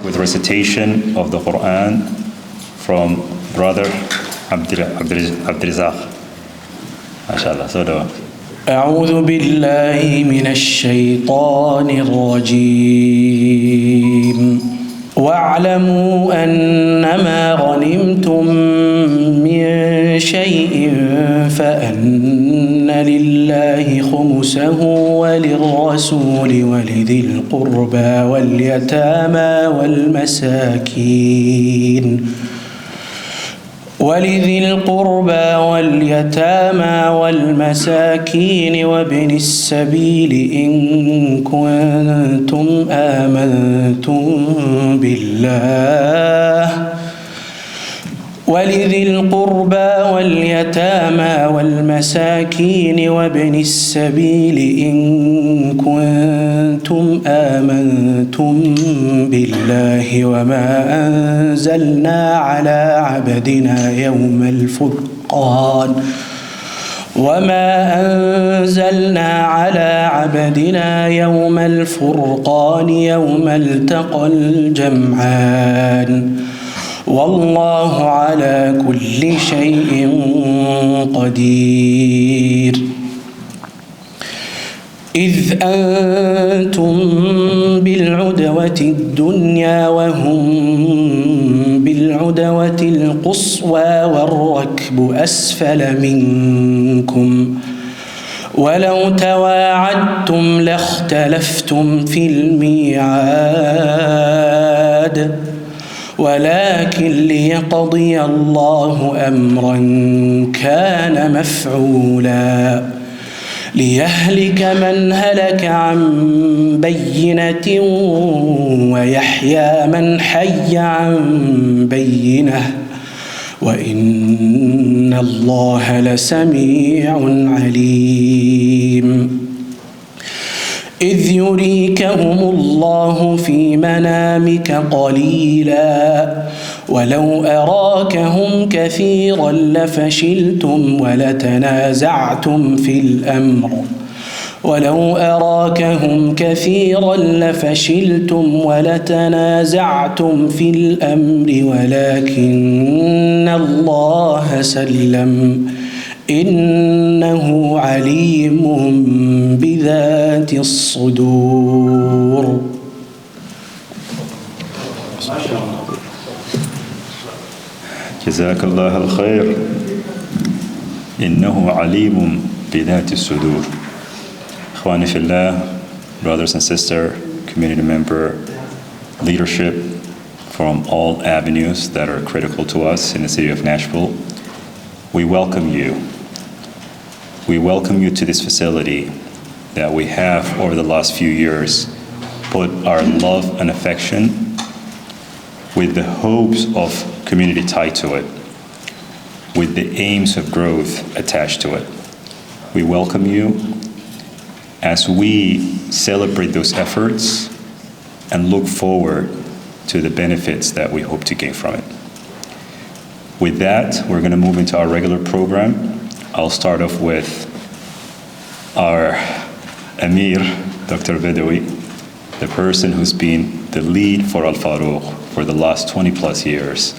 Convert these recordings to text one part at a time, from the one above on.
with recitation of the Quran from Brother Abdirizaq. MashaAllah. So do. أعوذ بالله من الشيطان الرجيم واعلموا أنما غنمتم من شيء فأن لله خمسه وللرسول ولذي القربى واليتامى والمساكين وابن السبيل إن كنتم آمنتم بالله ولذي القربى واليتامى والمساكين وابن السبيل إن كنتم آمنتم بالله وما أنزلنا على عبدنا يوم الفرقان يوم التقى الجمعان والله على كل شيء قدير إذ أنتم بالعدوة الدنيا وهم بالعدوة القصوى والركب أسفل منكم ولو تواعدتم لاختلفتم في الميعاد ولكن ليقضي الله أمرا كان مفعولا ليهلك من هلك عن بينة ويحيى من حي عن بينة وإن الله لسميع عليم إذ يريكهم الله في منامك قليلا ولو أراكهم كثيرا لفشلتم ولتنازعتم في الأمر ولكن الله سلم إنه عليم بذات الصدور. جزاك الله الخير. إنه عليم بذات الصدور. إخواني في الله, brothers and sisters, community member, leadership from all avenues that are critical to us in the city of Nashville, we welcome you. We welcome you to this facility that we have over the last few years put our love and affection with the hopes of community tied to it, with the aims of growth attached to it. We welcome you as we celebrate those efforts and look forward to the benefits that we hope to gain from it. With that, we're going to move into our regular program. I'll start off with our Amir, Dr. Badawi, the person who's been the lead for Al Farooq for the last 20 plus years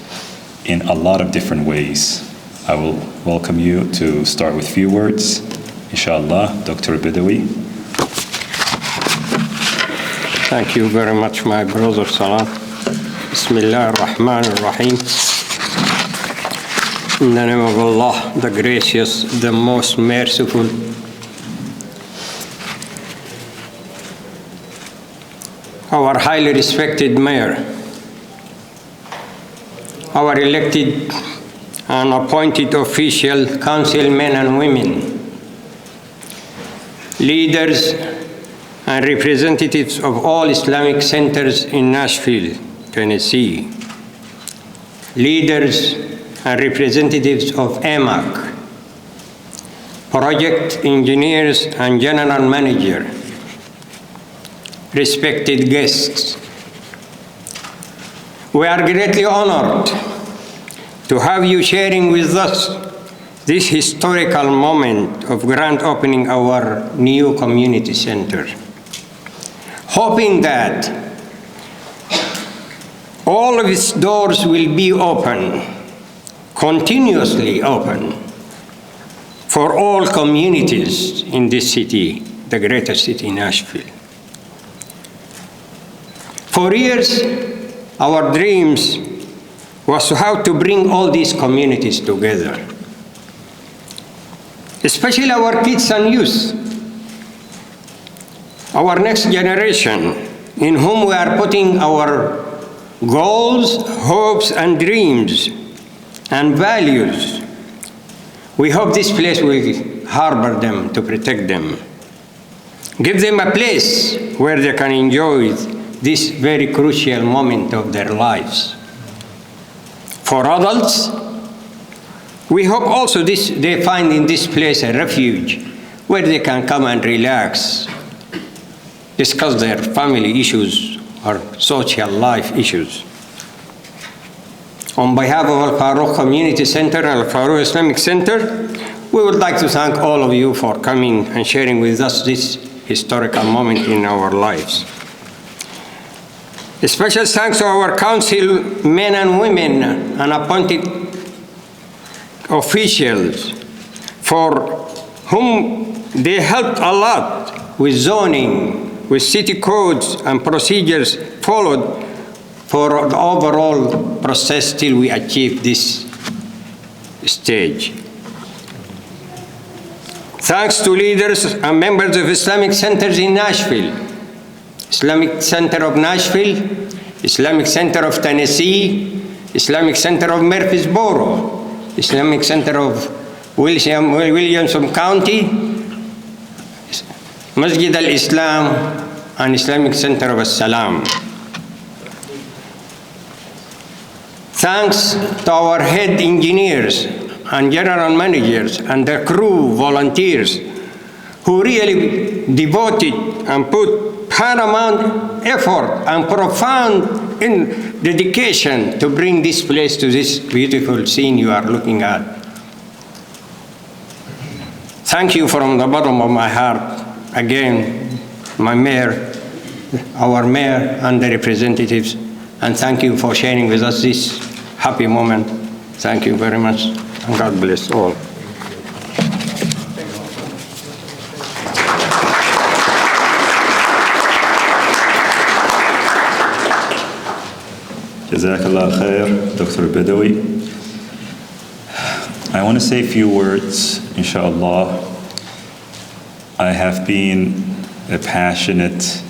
in a lot of different ways. I will welcome you to start with few words. Inshallah, Dr. Badawi. Thank you very much, my brother Salah. Bismillah ar-Rahman ar-Rahim. In the name of Allah, the gracious, the most merciful. Our highly respected mayor, our elected and appointed official councilmen and women, leaders and representatives of all Islamic centers in Nashville, Tennessee, leaders and representatives of AMAC, project engineers and general manager, respected guests. We are greatly honored to have you sharing with us this historical moment of grand opening our new community center, hoping that All of its doors will be open, continuously open, for all communities in this city, the greatest city, Nashville. For years, our dreams was how to bring all these communities together, especially our kids and youth, our next generation, in whom we are putting our goals, hopes, and dreams, and values. We hope this place will harbor them, to protect them. Give them a place where they can enjoy this very crucial moment of their lives. For adults, we hope also they find in this place a refuge where they can come and relax, discuss their family issues or social life issues. On behalf of Al Farooq Community Center and Al Farooq Islamic Center, we would like to thank all of you for coming and sharing with us this historical moment in our lives. A special thanks to our council men and women and appointed officials for whom they helped a lot with zoning, with city codes and procedures followed for the overall process till we achieve this stage. Thanks to leaders and members of Islamic centers in Nashville, Islamic Center of Nashville, Islamic Center of Tennessee, Islamic Center of Murfreesboro, Islamic Center of Williamson County, Masjid Al-Islam, and Islamic Center of As-Salam. Thanks to our head engineers and general managers and their crew volunteers who really devoted and put paramount effort and profound dedication to bring this place to this beautiful scene you are looking at. Thank you from the bottom of my heart. Again, my mayor, our mayor and the representatives, and thank you for sharing with us this happy moment. Thank you very much, and God bless all. Jazakallah khair, Dr. Badawi. I want to say a few words, inshallah. I have been a passionate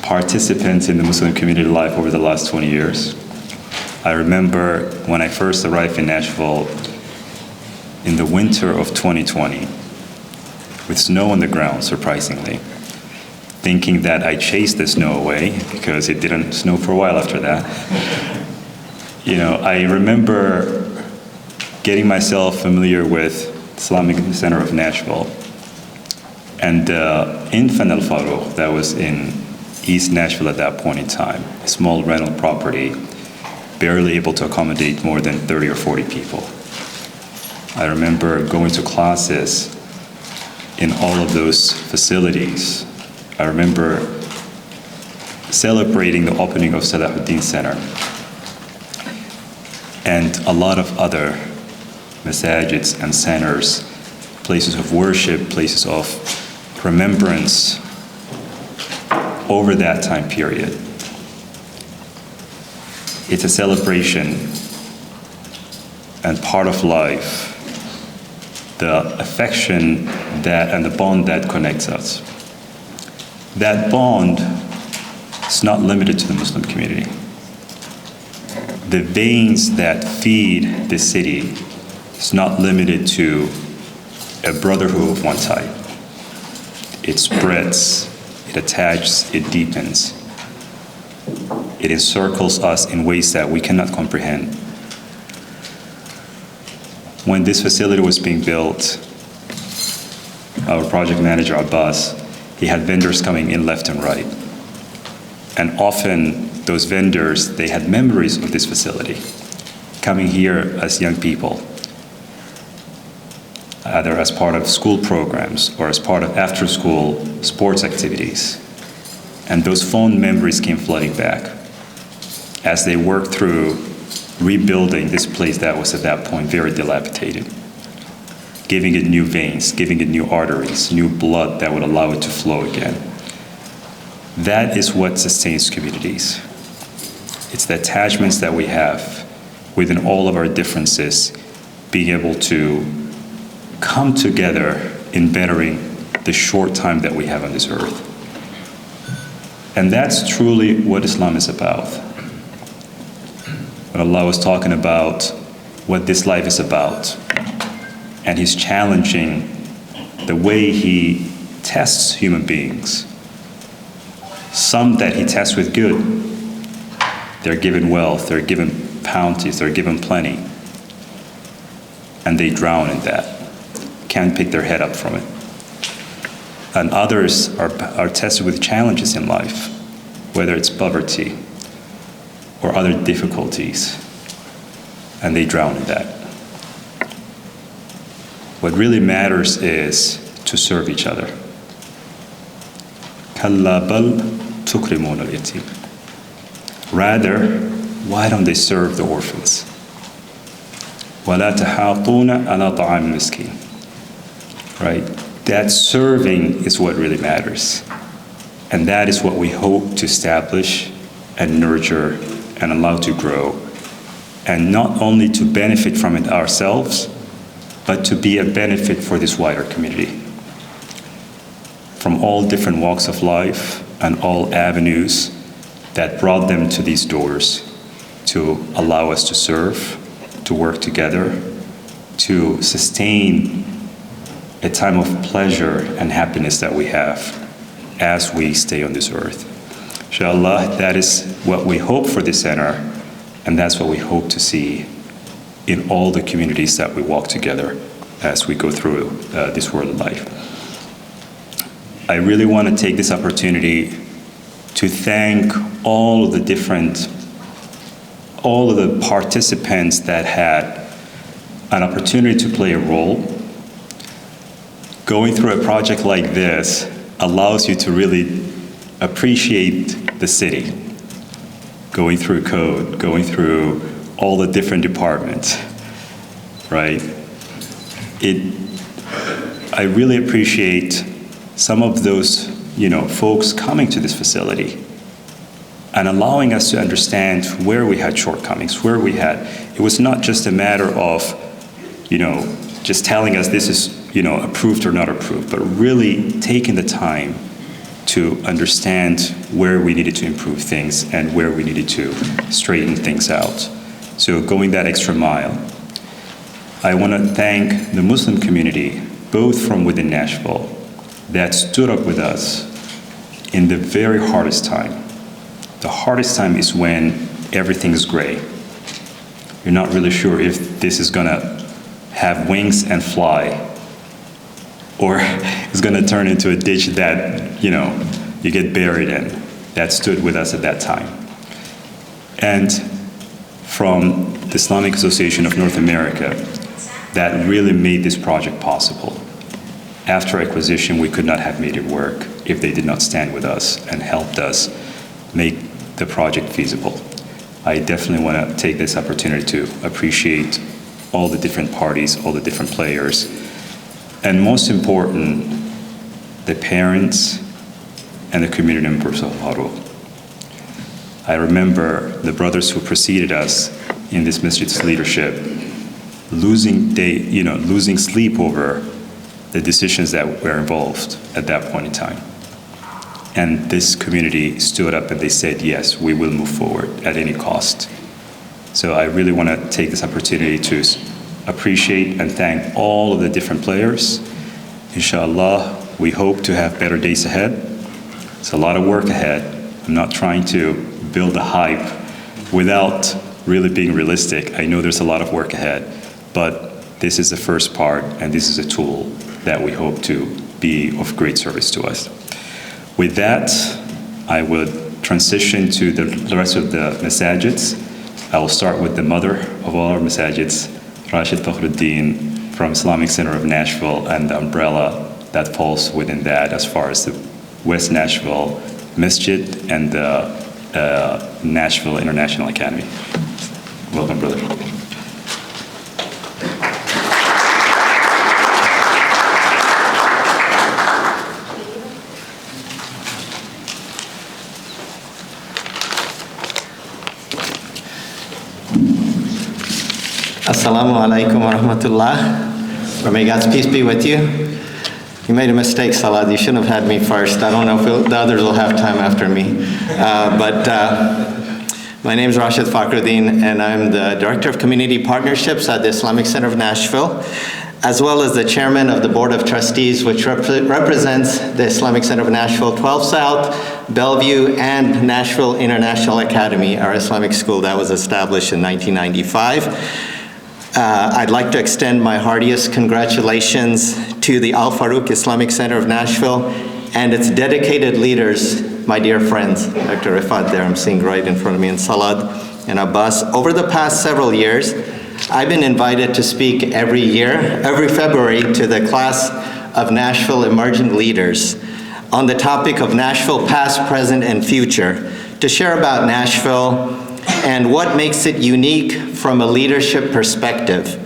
participant in the Muslim community life over the last 20 years. I remember when I first arrived in Nashville in the winter of 2020, with snow on the ground, surprisingly, thinking that I chased the snow away because it didn't snow for a while after that. I remember getting myself familiar with Islamic Center of Nashville and Infant Al Farooq that was in East Nashville at that point in time, a small rental property, barely able to accommodate more than 30 or 40 people. I remember going to classes in all of those facilities. I remember celebrating the opening of Salahuddin Center and a lot of other masajids and centers, places of worship, places of remembrance over that time period. It's a celebration and part of life, the affection that and the bond that connects us. That bond is not limited to the Muslim community. The veins that feed the city is not limited to a brotherhood of one type. It spreads, it attaches, it deepens. It encircles us in ways that we cannot comprehend. When this facility was being built, our project manager, Abbas, he had vendors coming in left and right. And often those vendors, they had memories of this facility, coming here as young people, either as part of school programs or as part of after-school sports activities. And those fond memories came flooding back. as they work through rebuilding this place that was at that point very dilapidated, giving it new veins, giving it new arteries, new blood that would allow it to flow again. That is what sustains communities. It's the attachments that we have within all of our differences, being able to come together in bettering the short time that we have on this earth. And that's truly what Islam is about. When Allah was talking about what this life is about, and He's challenging the way He tests human beings. Some that He tests with good, they're given wealth, they're given bounties, they're given plenty, and they drown in that, can't pick their head up from it. And others are tested with challenges in life, whether it's poverty or other difficulties, and they drown in that. What really matters is to serve each other. كَلَّا بَلْ تُكْرِمُونَ الْيَتِيمَ. Rather, why don't they serve the orphans? وَلَا تَحَاضُونَ عَلَى طَعَامِ الْمِسْكِينِ. Right? That serving is what really matters. And that is what we hope to establish and nurture and allow to grow. And not only to benefit from it ourselves, but to be a benefit for this wider community. From all different walks of life and all avenues that brought them to these doors to allow us to serve, to work together, to sustain a time of pleasure and happiness that we have as we stay on this earth. Inshallah, that is what we hope for this center, and that's what we hope to see in all the communities that we walk together as we go through this world of life. I really want to take this opportunity to thank all of the participants that had an opportunity to play a role. Going through a project like this allows you to really appreciate the city. Going through code, going through all the different departments, right? I really appreciate some of those, folks coming to this facility and allowing us to understand where we had shortcomings, it was not just a matter of, just telling us this is, approved or not approved, but really taking the time to understand where we needed to improve things and where we needed to straighten things out. So going that extra mile. I want to thank the Muslim community, both from within Nashville, that stood up with us in the very hardest time. The hardest time is when everything is gray. You're not really sure if this is gonna have wings and fly, or it's gonna turn into a ditch that, you get buried in. That stood with us at that time. And from the Islamic Association of North America, that really made this project possible. After acquisition, we could not have made it work if they did not stand with us and helped us make the project feasible. I definitely want to take this opportunity to appreciate all the different parties, all the different players, and most important, the parents and the community members of Farooq. I remember the brothers who preceded us in this masjid's leadership losing sleep over the decisions that were involved at that point in time. And this community stood up and they said, yes, we will move forward at any cost. So I really want to take this opportunity to appreciate and thank all of the different players. Inshallah, we hope to have better days ahead. It's a lot of work ahead. I'm not trying to build a hype without really being realistic. I know there's a lot of work ahead, but this is the first part, and this is a tool that we hope to be of great service to us. With that, I would transition to the rest of the masajids. I will start with the mother of all our masajids, Rashid Fakhruddin from Islamic Center of Nashville, and the umbrella that falls within that as far as the West Nashville Masjid and the Nashville International Academy. Welcome, brother. Assalamu alaikum wa rahmatullah. Or may God's peace be with you. You made a mistake, Salah. You shouldn't have had me first. I don't know if the others will have time after me. My name is Rashid Fakhruddin, and I'm the Director of Community Partnerships at the Islamic Center of Nashville, as well as the Chairman of the Board of Trustees, which represents the Islamic Center of Nashville, 12 South, Bellevue, and Nashville International Academy, our Islamic school that was established in 1995. I'd like to extend my heartiest congratulations to the Al Farooq Islamic Center of Nashville and its dedicated leaders, my dear friends, Dr. Rifat there, I'm seeing right in front of me, and Salad and Abbas. Over the past several years, I've been invited to speak every year, every February, to the class of Nashville Emerging Leaders on the topic of Nashville past, present, and future, to share about Nashville and what makes it unique from a leadership perspective.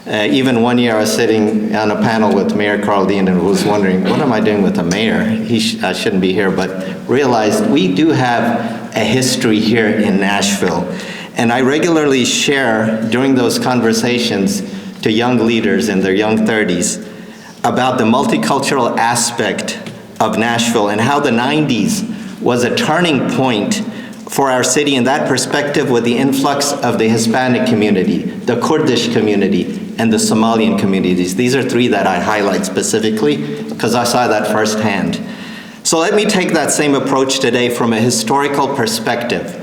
Even one year I was sitting on a panel with Mayor Carl Dean and was wondering, what am I doing with the mayor? I shouldn't be here, but realized we do have a history here in Nashville. And I regularly share during those conversations to young leaders in their young 30s about the multicultural aspect of Nashville and how the 90s was a turning point for our city in that perspective, with the influx of the Hispanic community, the Kurdish community, and the Somalian communities. These are three that I highlight specifically because I saw that firsthand. So let me take that same approach today from a historical perspective.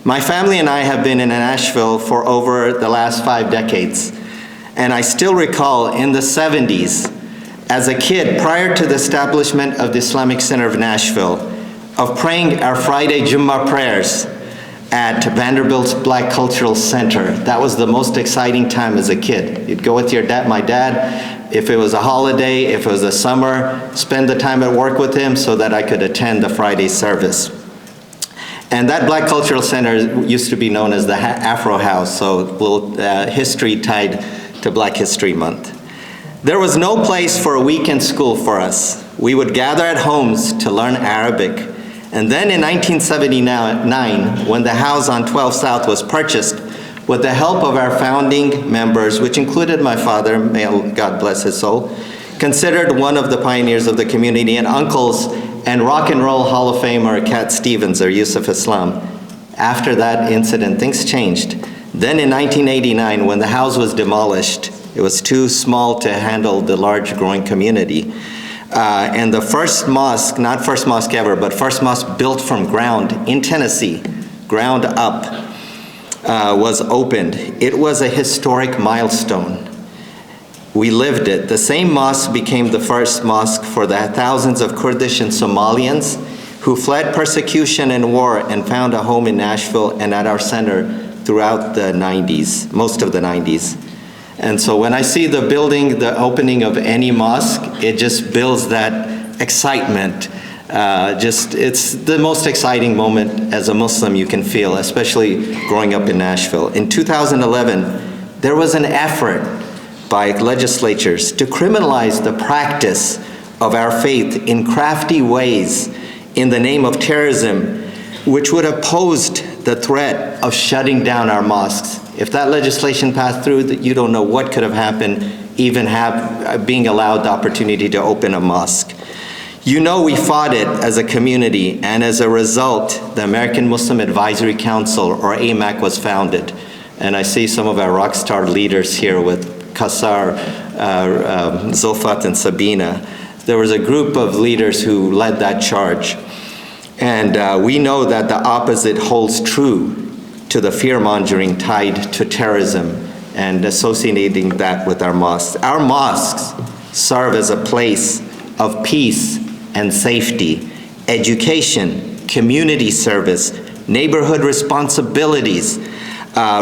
My family and I have been in Nashville for over the last 5 decades. And I still recall in the 70s, as a kid, prior to the establishment of the Islamic Center of Nashville, of praying our Friday Jummah prayers at Vanderbilt's Black Cultural Center. That was the most exciting time as a kid. You'd go with your dad, my dad, if it was a holiday, if it was a summer, spend the time at work with him so that I could attend the Friday service. And that Black Cultural Center used to be known as the Afro House, so a little history tied to Black History Month. There was no place for a weekend school for us. We would gather at homes to learn Arabic. And then in 1979, when the house on 12 South was purchased, with the help of our founding members, which included my father, may God bless his soul, considered one of the pioneers of the community, and uncles and Rock and Roll Hall of Famer Cat Stevens, or Yusuf Islam. After that incident, things changed. Then in 1989, when the house was demolished, it was too small to handle the large growing community. And the first mosque, not first mosque ever, but first mosque built from ground in Tennessee, ground up, was opened. It was a historic milestone. We lived it. The same mosque became the first mosque for the thousands of Kurdish and Somalians who fled persecution and war and found a home in Nashville and at our center throughout the 90s, most of the 90s. And so when I see the building, the opening of any mosque, it just builds that excitement. It's the most exciting moment as a Muslim you can feel, especially growing up in Nashville. In 2011, there was an effort by legislatures to criminalize the practice of our faith in crafty ways in the name of terrorism, which would have posed the threat of shutting down our mosques. If that legislation passed through, you don't know what could have happened, even being allowed the opportunity to open a mosque. You know we fought it as a community, and as a result, the American Muslim Advisory Council, or AMAC, was founded. And I see some of our rock star leaders here with Kassar, Zofat, and Sabina. There was a group of leaders who led that charge. And we know that the opposite holds true to the fear-mongering tied to terrorism and associating that with our mosques. Our mosques serve as a place of peace and safety, education, community service, neighborhood responsibilities,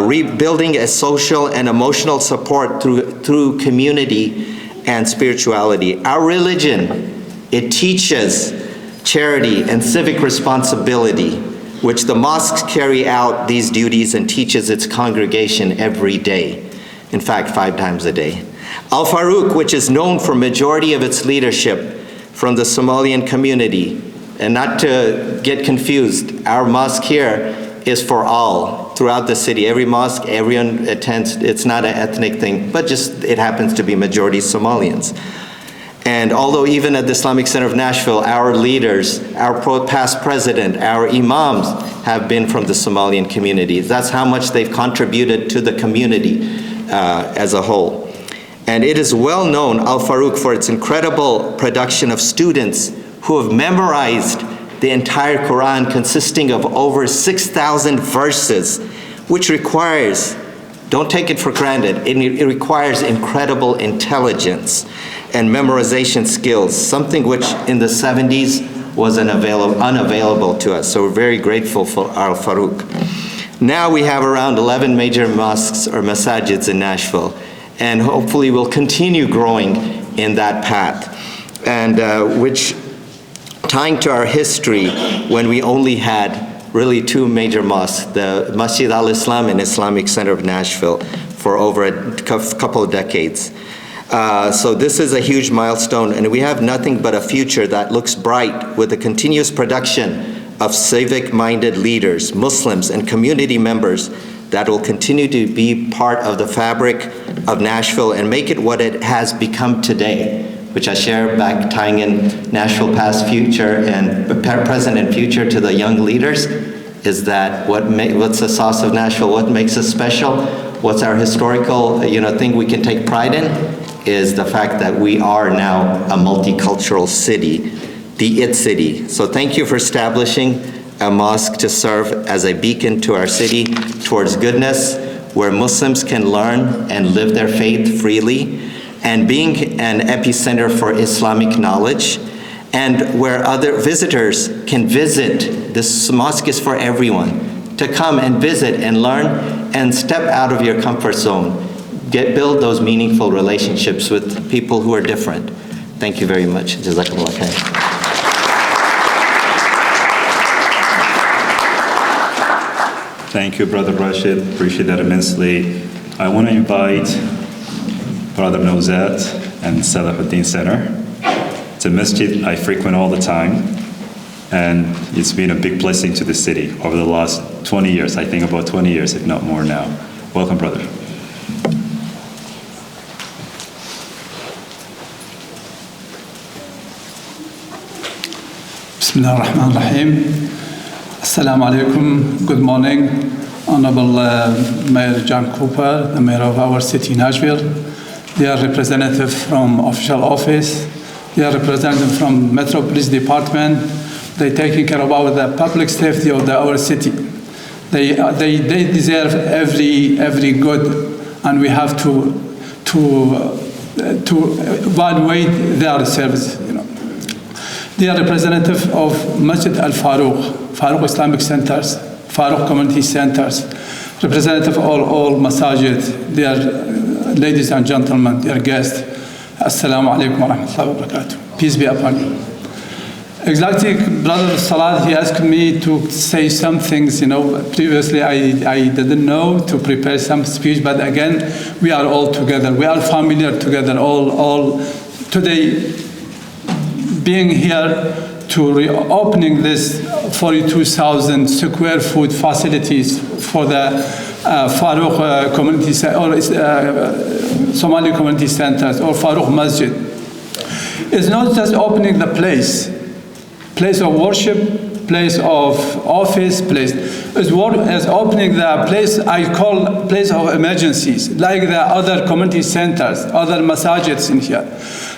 rebuilding a social and emotional support through community and spirituality. Our religion, it teaches charity and civic responsibility. which the mosques carry out these duties and teaches its congregation every day. In fact, 5 times a day. Al Farooq, which is known for majority of its leadership from the Somalian community, and not to get confused, our mosque here is for all throughout the city. Every mosque, everyone attends. It's not an ethnic thing, but just it happens to be majority Somalians. And although even at the Islamic Center of Nashville, our leaders, our past president, our imams have been from the Somalian community. That's how much they've contributed to the community as a whole. And it is well known, Al Farooq, for its incredible production of students who have memorized the entire Quran, consisting of over 6,000 verses, which requires, don't take it for granted, it requires incredible intelligence and memorization skills, something which in the 70s was unavailable to us. So we're very grateful for Al Farooq. Now we have around 11 major mosques or masajids in Nashville, and hopefully we'll continue growing in that path. And which, tying to our history, when we only had really 2 major mosques, the Masjid Al-Islam and Islamic Center of Nashville, for over a couple of decades. So this is a huge milestone, and we have nothing but a future that looks bright with the continuous production of civic-minded leaders, Muslims, and community members that will continue to be part of the fabric of Nashville and make it what it has become today, which I share back, tying in Nashville past, future, and present and future to the young leaders, is that what's the sauce of Nashville? What makes us special? What's our historical thing we can take pride in? Is the fact that we are now a multicultural city, the IT city. So thank you for establishing a mosque to serve as a beacon to our city towards goodness, where Muslims can learn and live their faith freely, and being an epicenter for Islamic knowledge, and where other visitors can visit. This mosque is for everyone to come and visit and learn and step out of your comfort zone. Build those meaningful relationships with people who are different. Thank you very much. Jazakallah khair. Thank you, Brother Rashid. Appreciate that immensely. I want to invite Brother Nozat and Salahuddin Center. It's a masjid I frequent all the time, and it's been a big blessing to the city over the last 20 years, I think about 20 years, if not more now. Welcome, brother. Bismillah ar-Rahman ar-Rahim. Assalamu alaikum. Good morning. Honorable Mayor John Cooper, the mayor of our city, Nashville. Dear representative from official office. Dear representative from Metro Police Department. They're taking care about the public safety of our city. They deserve every good, and we have to evaluate their service. Dear representative of Masjid Al Farooq, Farooq Islamic Centers, Farooq Community Centers, representative of all masajid, dear ladies and gentlemen, dear guests, Assalamu alaikum wa rahmatullahi wa barakatuh. Peace be upon you. Exactly, Brother Salah, he asked me to say some things, previously I didn't know to prepare some speech, but again, we are all together. We are familiar together, all today, being here to reopening this 42,000 square foot facilities for the Farooq community or Somali community centers or Farooq Masjid. It's not just opening the place of worship, place of office, place. It's opening the place I call place of emergencies, like the other community centers, other masajids in here.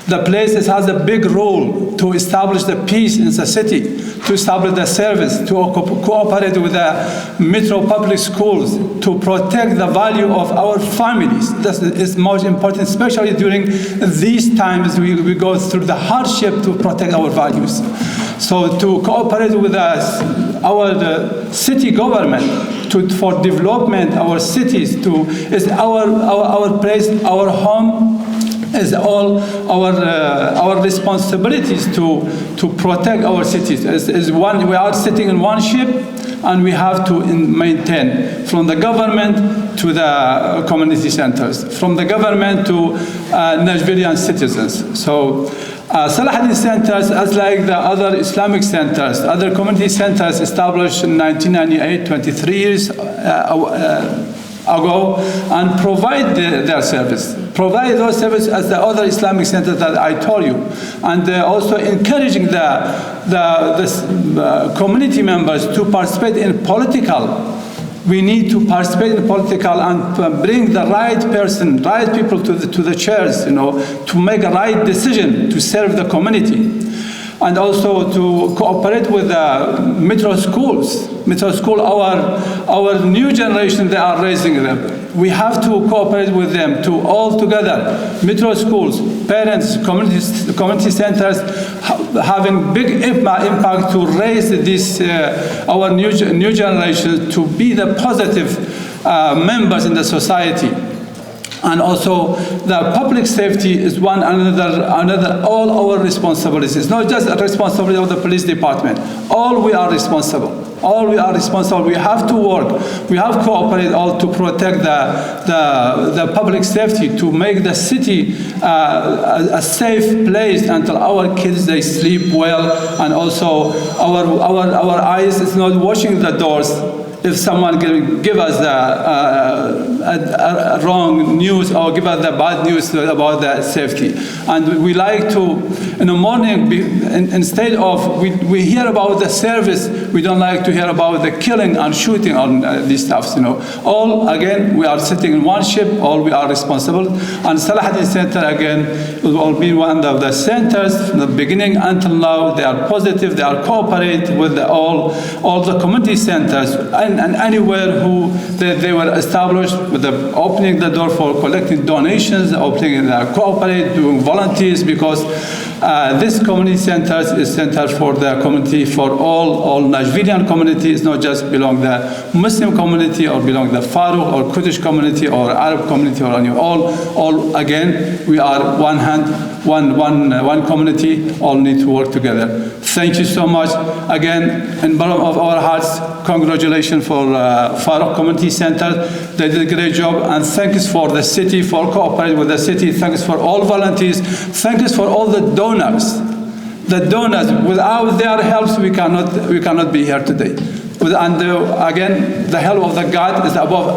The place has a big role to establish the peace in the city, to establish the service, to cooperate with the metro public schools, to protect the value of our families. That is most important, especially during these times we go through the hardship to protect our values. So to cooperate with our city government for development, our cities, is our place, our home, is all our responsibilities to protect our cities. We are sitting in one ship, and we have to maintain from the government to the community centers, from the government to Nashvilleian citizens. So Salahuddin centers, as like the other Islamic centers, other community centers established in 1998, 23 years ago, and provide their service. Provide those services as the other Islamic centers that I told you. And also encouraging the community members to participate in political. We need to participate in political and bring the right person, right people to the chairs, to make a right decision to serve the community. And also to cooperate with the metro schools. Metro school, our new generation, they are raising them. We have to cooperate with them to all together. Metro schools, parents, community centers, having big impact to raise this our new generation to be the positive members in the society. And also the public safety is one another all our responsibilities. It's not just a responsibility of the police department. All we are responsible. All we are responsible. We have to work. We have to cooperate all to protect the public safety, to make the city a safe place until our kids they sleep well, and also our eyes is not watching the doors. If someone give us a wrong news or give us the bad news about the safety. And we like to, in the morning, instead of, we hear about the service, we don't like to hear about the killing and shooting on these stuffs, All, again, we are sitting in one ship, all we are responsible. And Salahuddin Center, again, will be one of the centers from the beginning until now. They are positive, they are cooperate with all the community centers, and anywhere who they were established, with the opening the door for collecting donations, opening the cooperate, doing volunteers, because this community centers is center for the community, for all Nashvilleian community. It's not just belong the Muslim community or belong the Farooq or Kurdish community or Arab community or any, all again, we are one hand, one community, all need to work together. Thank you so much. Again, in bottom of our hearts, congratulations for Farooq Community Center. They did a great job, and thanks for the city for cooperating with the city. Thanks for all volunteers. Thanks for all the donors. The donors, without their help, we cannot be here today. And again, the help of the God is above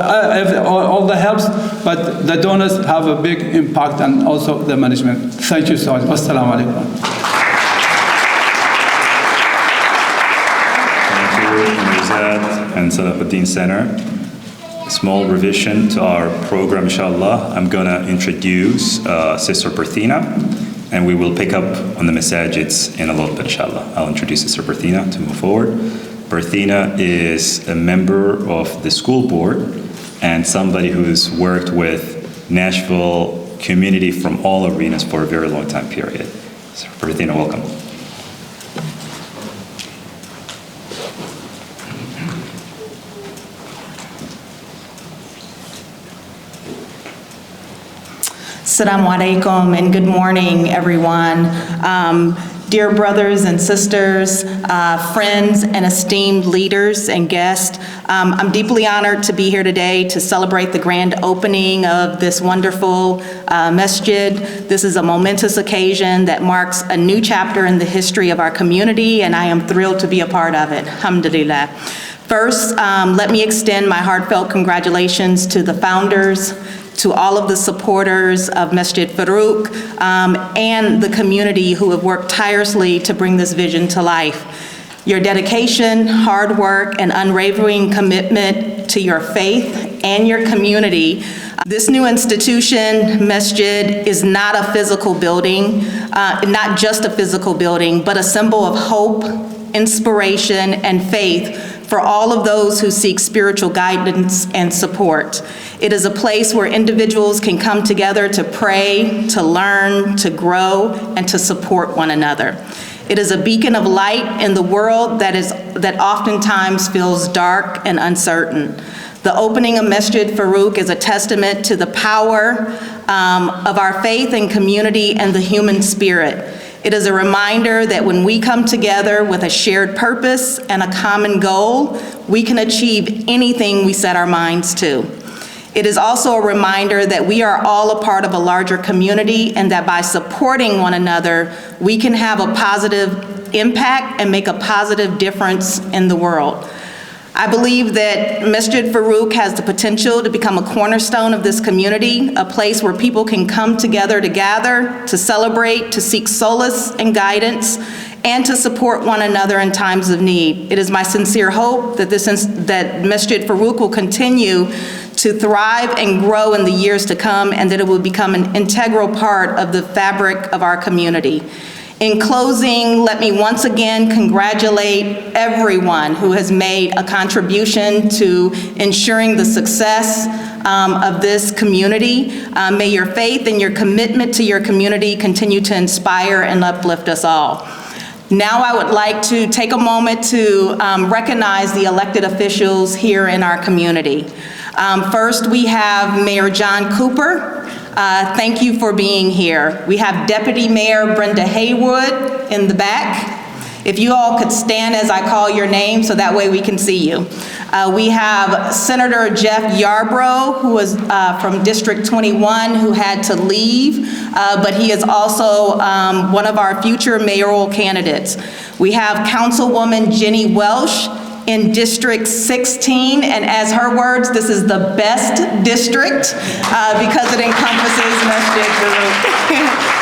all the helps, but the donors have a big impact, and also the management. Thank you so much. Wassalamu alaikum. And Salahuddin Center. Small revision to our program, inshallah. I'm going to introduce Sister Berthina, and we will pick up on the masajids in a little bit, inshallah. I'll introduce Sister Berthina to move forward. Berthina is a member of the school board and somebody who's worked with Nashville community from all arenas for a very long time period. So Berthina, welcome. Assalamu alaikum and good morning, everyone. Dear brothers and sisters, friends and esteemed leaders and guests, I'm deeply honored to be here today to celebrate the grand opening of this wonderful masjid. This is a momentous occasion that marks a new chapter in the history of our community, and I am thrilled to be a part of it. Alhamdulillah. First, let me extend my heartfelt congratulations to the founders, to all of the supporters of Masjid Farooq, and the community who have worked tirelessly to bring this vision to life. Your dedication, hard work, and unwavering commitment to your faith and your community. This new institution, Masjid, is not a physical building, not just a physical building, but a symbol of hope, inspiration, and faith for all of those who seek spiritual guidance and support. It is a place where individuals can come together to pray, to learn, to grow, and to support one another. It is a beacon of light in the world that oftentimes feels dark and uncertain. The opening of Masjid Farooq is a testament to the power of our faith and community and the human spirit. It is a reminder that when we come together with a shared purpose and a common goal, we can achieve anything we set our minds to. It is also a reminder that we are all a part of a larger community and that by supporting one another, we can have a positive impact and make a positive difference in the world. I believe that Masjid Farooq has the potential to become a cornerstone of this community, a place where people can come together to gather, to celebrate, to seek solace and guidance, and to support one another in times of need. It is my sincere hope that that Masjid Farooq will continue to thrive and grow in the years to come, and that it will become an integral part of the fabric of our community. In closing, let me once again congratulate everyone who has made a contribution to ensuring the success of this community. May your faith and your commitment to your community continue to inspire and uplift us all. Now I would like to take a moment to recognize the elected officials here in our community. First, we have Mayor John Cooper. Thank you for being here. We have Deputy Mayor Brenda Haywood in the back. If you all could stand as I call your name so that way we can see you. We have Senator Jeff Yarbrough, who is from District 21, who had to leave, but he is also one of our future mayoral candidates. We have Councilwoman Jenny Welsh in District 16, and as her words, this is the best district because it encompasses Masjid Farooq.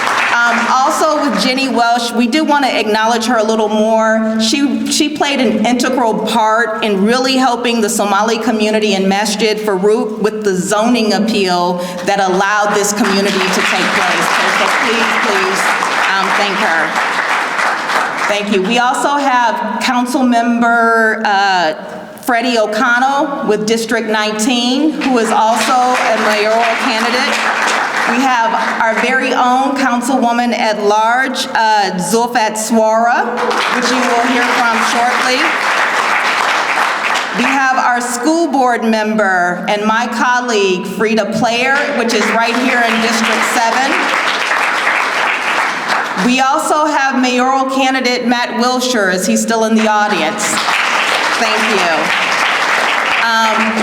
Also with Jenny Welsh, we do want to acknowledge her a little more. She played an integral part in really helping the Somali community in Masjid Farooq with the zoning appeal that allowed this community to take place. So please thank her. Thank you. We also have Council Member Freddie O'Connell with District 19, who is also a mayoral candidate. We have our very own Councilwoman at Large, Zulfat Swara, which you will hear from shortly. We have our school board member and my colleague, Frida Player, which is right here in District 7. We also have mayoral candidate Matt Wilshire. Is he still in the audience? Thank you.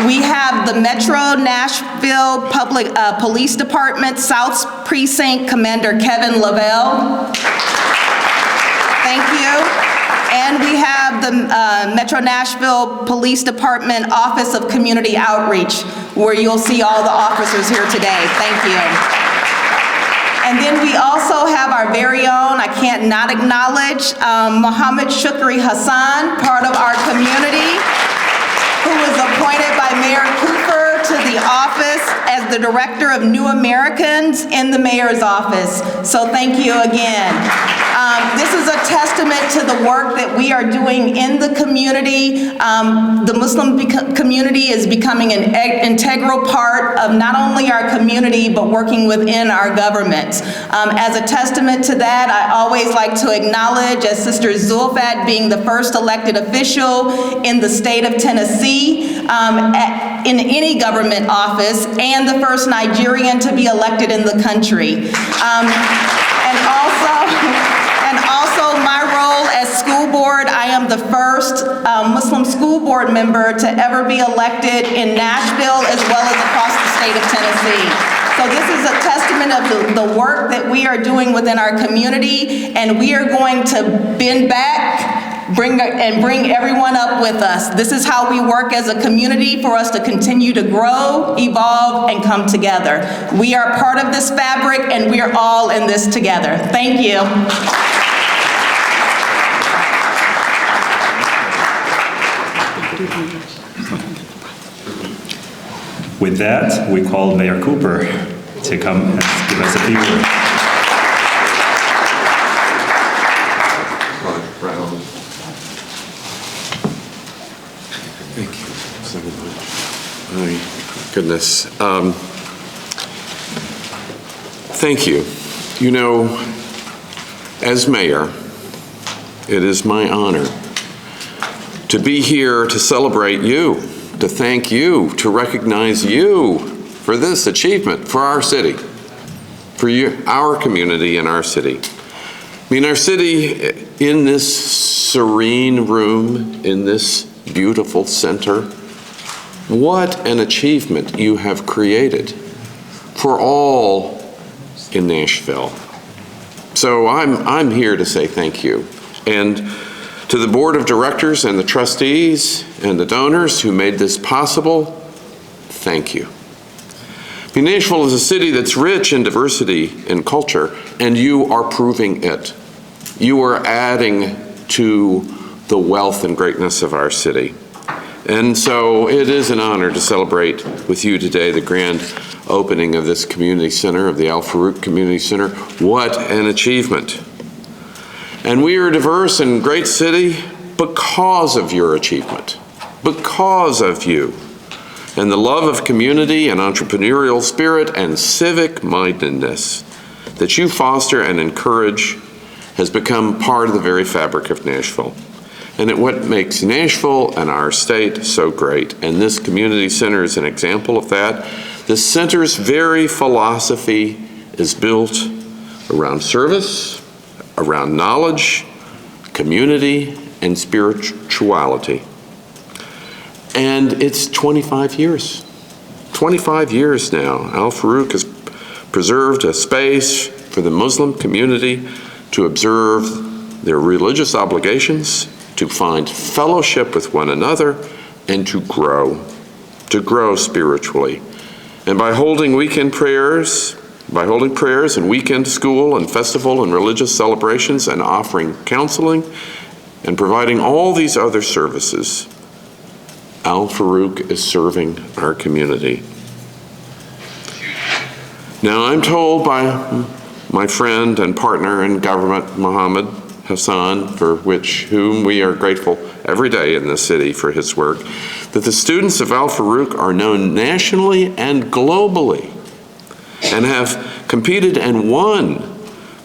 We have the Metro Nashville Public Police Department South Precinct Commander Kevin Lavelle. Thank you. And we have the Metro Nashville Police Department Office of Community Outreach, where you'll see all the officers here today. Thank you. And then we also have our very own, I can't not acknowledge, Mohammed Shukri Hassan, part of our community, who was appointed by Mayor Cooper to the office as the Director of New Americans in the Mayor's office. So thank you again. This is a testament to the work that we are doing in the community. The Muslim community is becoming an integral part of not only our community, but working within our government. As a testament to that, I always like to acknowledge, as Sister Zulfat being the first elected official in the state of Tennessee, in any government office, and the first Nigerian to be elected in the country. And also my role as school board, I am the first Muslim school board member to ever be elected in Nashville as well as across the state of Tennessee. So this is a testament of the work that we are doing within our community, and we are going to bend back, bring everyone up with us. This is how we work as a community for us to continue to grow, evolve, and come together. We are part of this fabric, and we are all in this together. Thank you. With that, we call Mayor Cooper to come and give us a few words. Thank you so much. My goodness. Thank you. You know, as mayor, it is my honor to be here to celebrate you, to thank you, to recognize you for this achievement for our city, for you, our community and our city. I mean, our city, in this serene room, in this beautiful center, what an achievement you have created for all in Nashville. So I'm here to say thank you. And to the board of directors and the trustees and the donors who made this possible, thank you. Nashville is a city that's rich in diversity and culture, and you are proving it. You are adding to the wealth and greatness of our city. And so it is an honor to celebrate with you today the grand opening of this community center, of the Al Farooq Community Center. What an achievement. And we are a diverse and great city because of your achievement, because of you. And the love of community and entrepreneurial spirit and civic mindedness that you foster and encourage has become part of the very fabric of Nashville. And it what makes Nashville and our state so great. And this community center is an example of that. The center's very philosophy is built around service, around knowledge, community, and spirituality. And it's 25 years. 25 years now. Al Farooq has preserved a space for the Muslim community to observe their religious obligations, to find fellowship with one another, and to grow spiritually. And by holding prayers and weekend school and festival and religious celebrations and offering counseling and providing all these other services, Al Farooq is serving our community. Now, I'm told by my friend and partner in government, Mohammed Hassan, for whom we are grateful every day in this city for his work, that the students of Al Farooq are known nationally and globally and have competed and won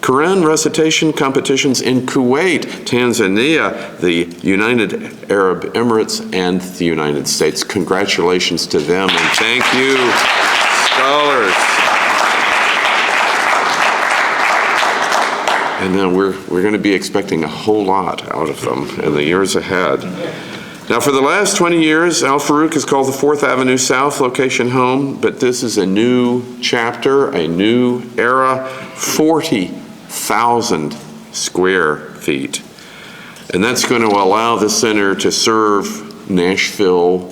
Quran recitation competitions in Kuwait, Tanzania, the United Arab Emirates, and the United States. Congratulations to them, and thank you, scholars. And then we're going to be expecting a whole lot out of them in the years ahead. Now, for the last 20 years, Al Farooq is called the 4th Avenue South location home, but this is a new chapter, a new era, 40,000 square feet. And that's going to allow the center to serve Nashville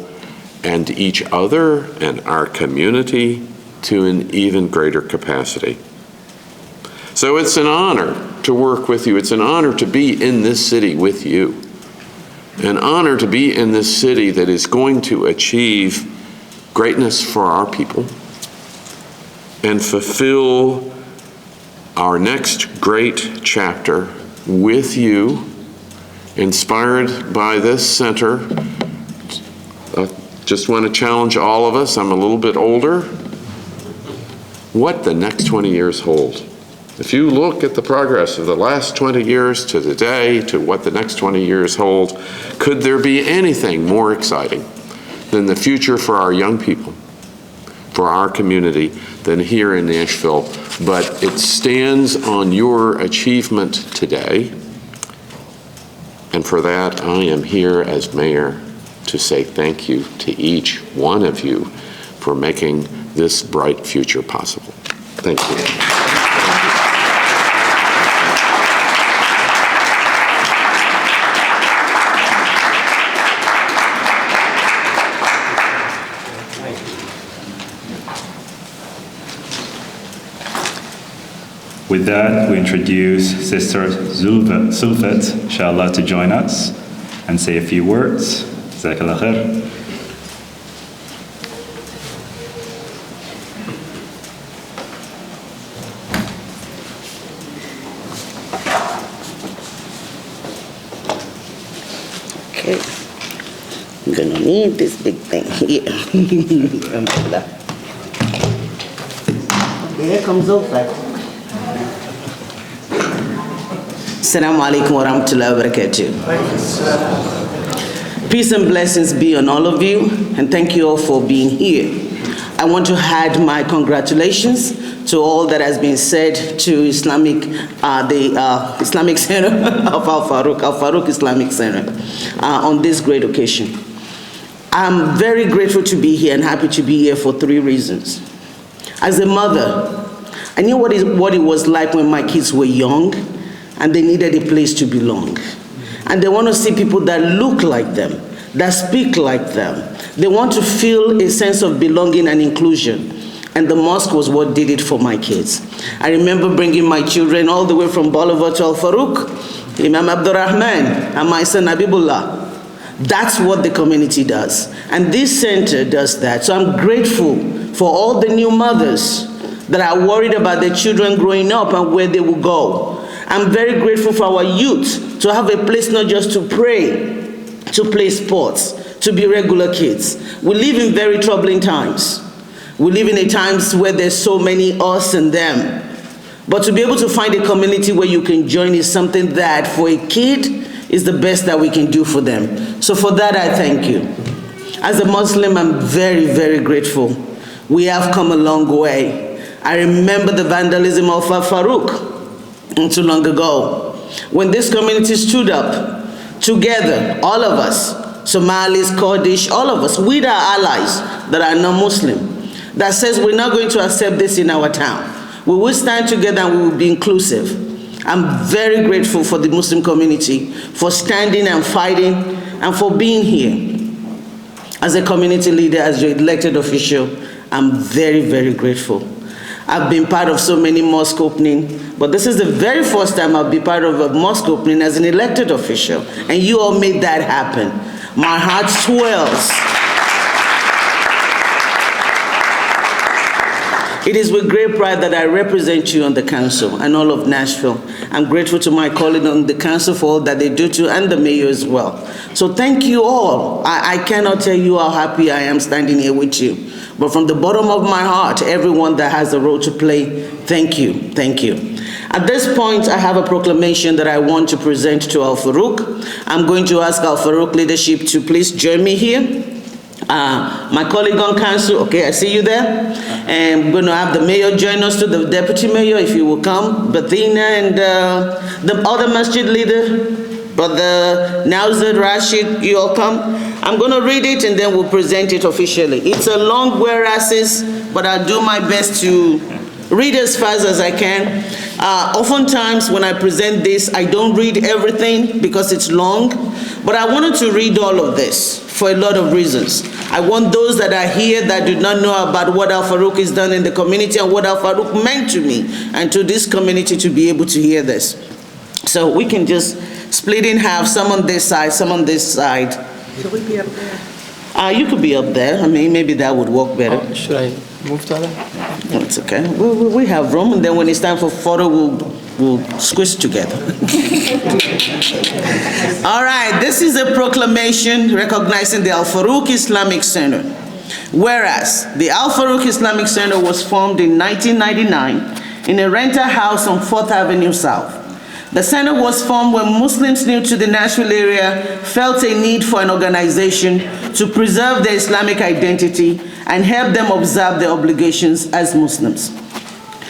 and each other and our community to an even greater capacity. So it's an honor to work with you. It's an honor to be in this city with you. An honor to be in this city that is going to achieve greatness for our people and fulfill our next great chapter with you, inspired by this center. Just want to challenge all of us. I'm a little bit older. What the next 20 years hold. If you look at the progress of the last 20 years to today, to what the next 20 years hold, could there be anything more exciting than the future for our young people, for our community, than here in Nashville? But it stands on your achievement today. And for that, I am here as mayor to say thank you to each one of you for making this bright future possible. Thank you. With that, we introduce Sister Zulfat, inshallah, to join us and say a few words. Jazakallah khair. Okay. I'm gonna need this big thing here. Here comes Zulfat. Assalamu alaikum wa rahmatullahi wa barakatuh. Peace and blessings be on all of you, and thank you all for being here. I want to add my congratulations to all that has been said to the Islamic Center of Al Farooq Islamic Center, on this great occasion. I'm very grateful to be here and happy to be here for 3 reasons. As a mother, I knew what it was like when my kids were young and they needed a place to belong. And they want to see people that look like them, that speak like them. They want to feel a sense of belonging and inclusion. And the mosque was what did it for my kids. I remember bringing my children all the way from Bolivar to Al Farooq, Imam Abdurrahman, and my son Habibullah. That's what the community does. And this center does that. So I'm grateful for all the new mothers that are worried about their children growing up and where they will go. I'm very grateful for our youth to have a place not just to pray, to play sports, to be regular kids. We live in very troubling times. We live in a times where there's so many us and them. But to be able to find a community where you can join is something that for a kid is the best that we can do for them. So for that, I thank you. As a Muslim, I'm very, very grateful. We have come a long way. I remember the vandalism of Al Farooq not too long ago, when this community stood up together, all of us, Somalis, Kurdish, all of us, with our allies that are non-Muslim, that says we're not going to accept this in our town. We will stand together and we will be inclusive. I'm very grateful for the Muslim community for standing and fighting and for being here. As a community leader, as your elected official, I'm very, very grateful. I've been part of so many mosque opening, but this is the very first time I'll be part of a mosque opening as an elected official, and you all made that happen. My heart swells. It is with great pride that I represent you on the council and all of Nashville. I'm grateful to my colleagues on the council for all that they do too, and the mayor as well. So thank you all. I cannot tell you how happy I am standing here with you. But from the bottom of my heart, everyone that has a role to play, thank you, thank you. At this point, I have a proclamation that I want to present to Al Farooq. I'm going to ask Al Farooq leadership to please join me here. My colleague on council, okay, I see you there. And I'm going to have the mayor join us to the deputy mayor, if you will come, Bathina, and the other masjid leader, Brother Nauzad Rashid, you all come. I'm going to read it and then we'll present it officially. It's a long whereas, but I'll do my best to read as fast as I can. Oftentimes when I present this, I don't read everything because it's long, but I wanted to read all of this for a lot of reasons. I want those that are here that do not know about what Al Farooq has done in the community and what Al Farooq meant to me and to this community to be able to hear this. So we can just split in half, some on this side, some on this side. Should we be up there? You could be up there. I mean, maybe that would work better. Oh, should I move to other? No, it's okay. We have room, and then when it's time for photo, we'll squish together. All right, this is a proclamation recognizing the Al Farooq Islamic Center. Whereas the Al Farooq Islamic Center was formed in 1999 in a rental house on 4th Avenue South. The center was formed when Muslims new to the Nashville area felt a need for an organization to preserve their Islamic identity and help them observe their obligations as Muslims.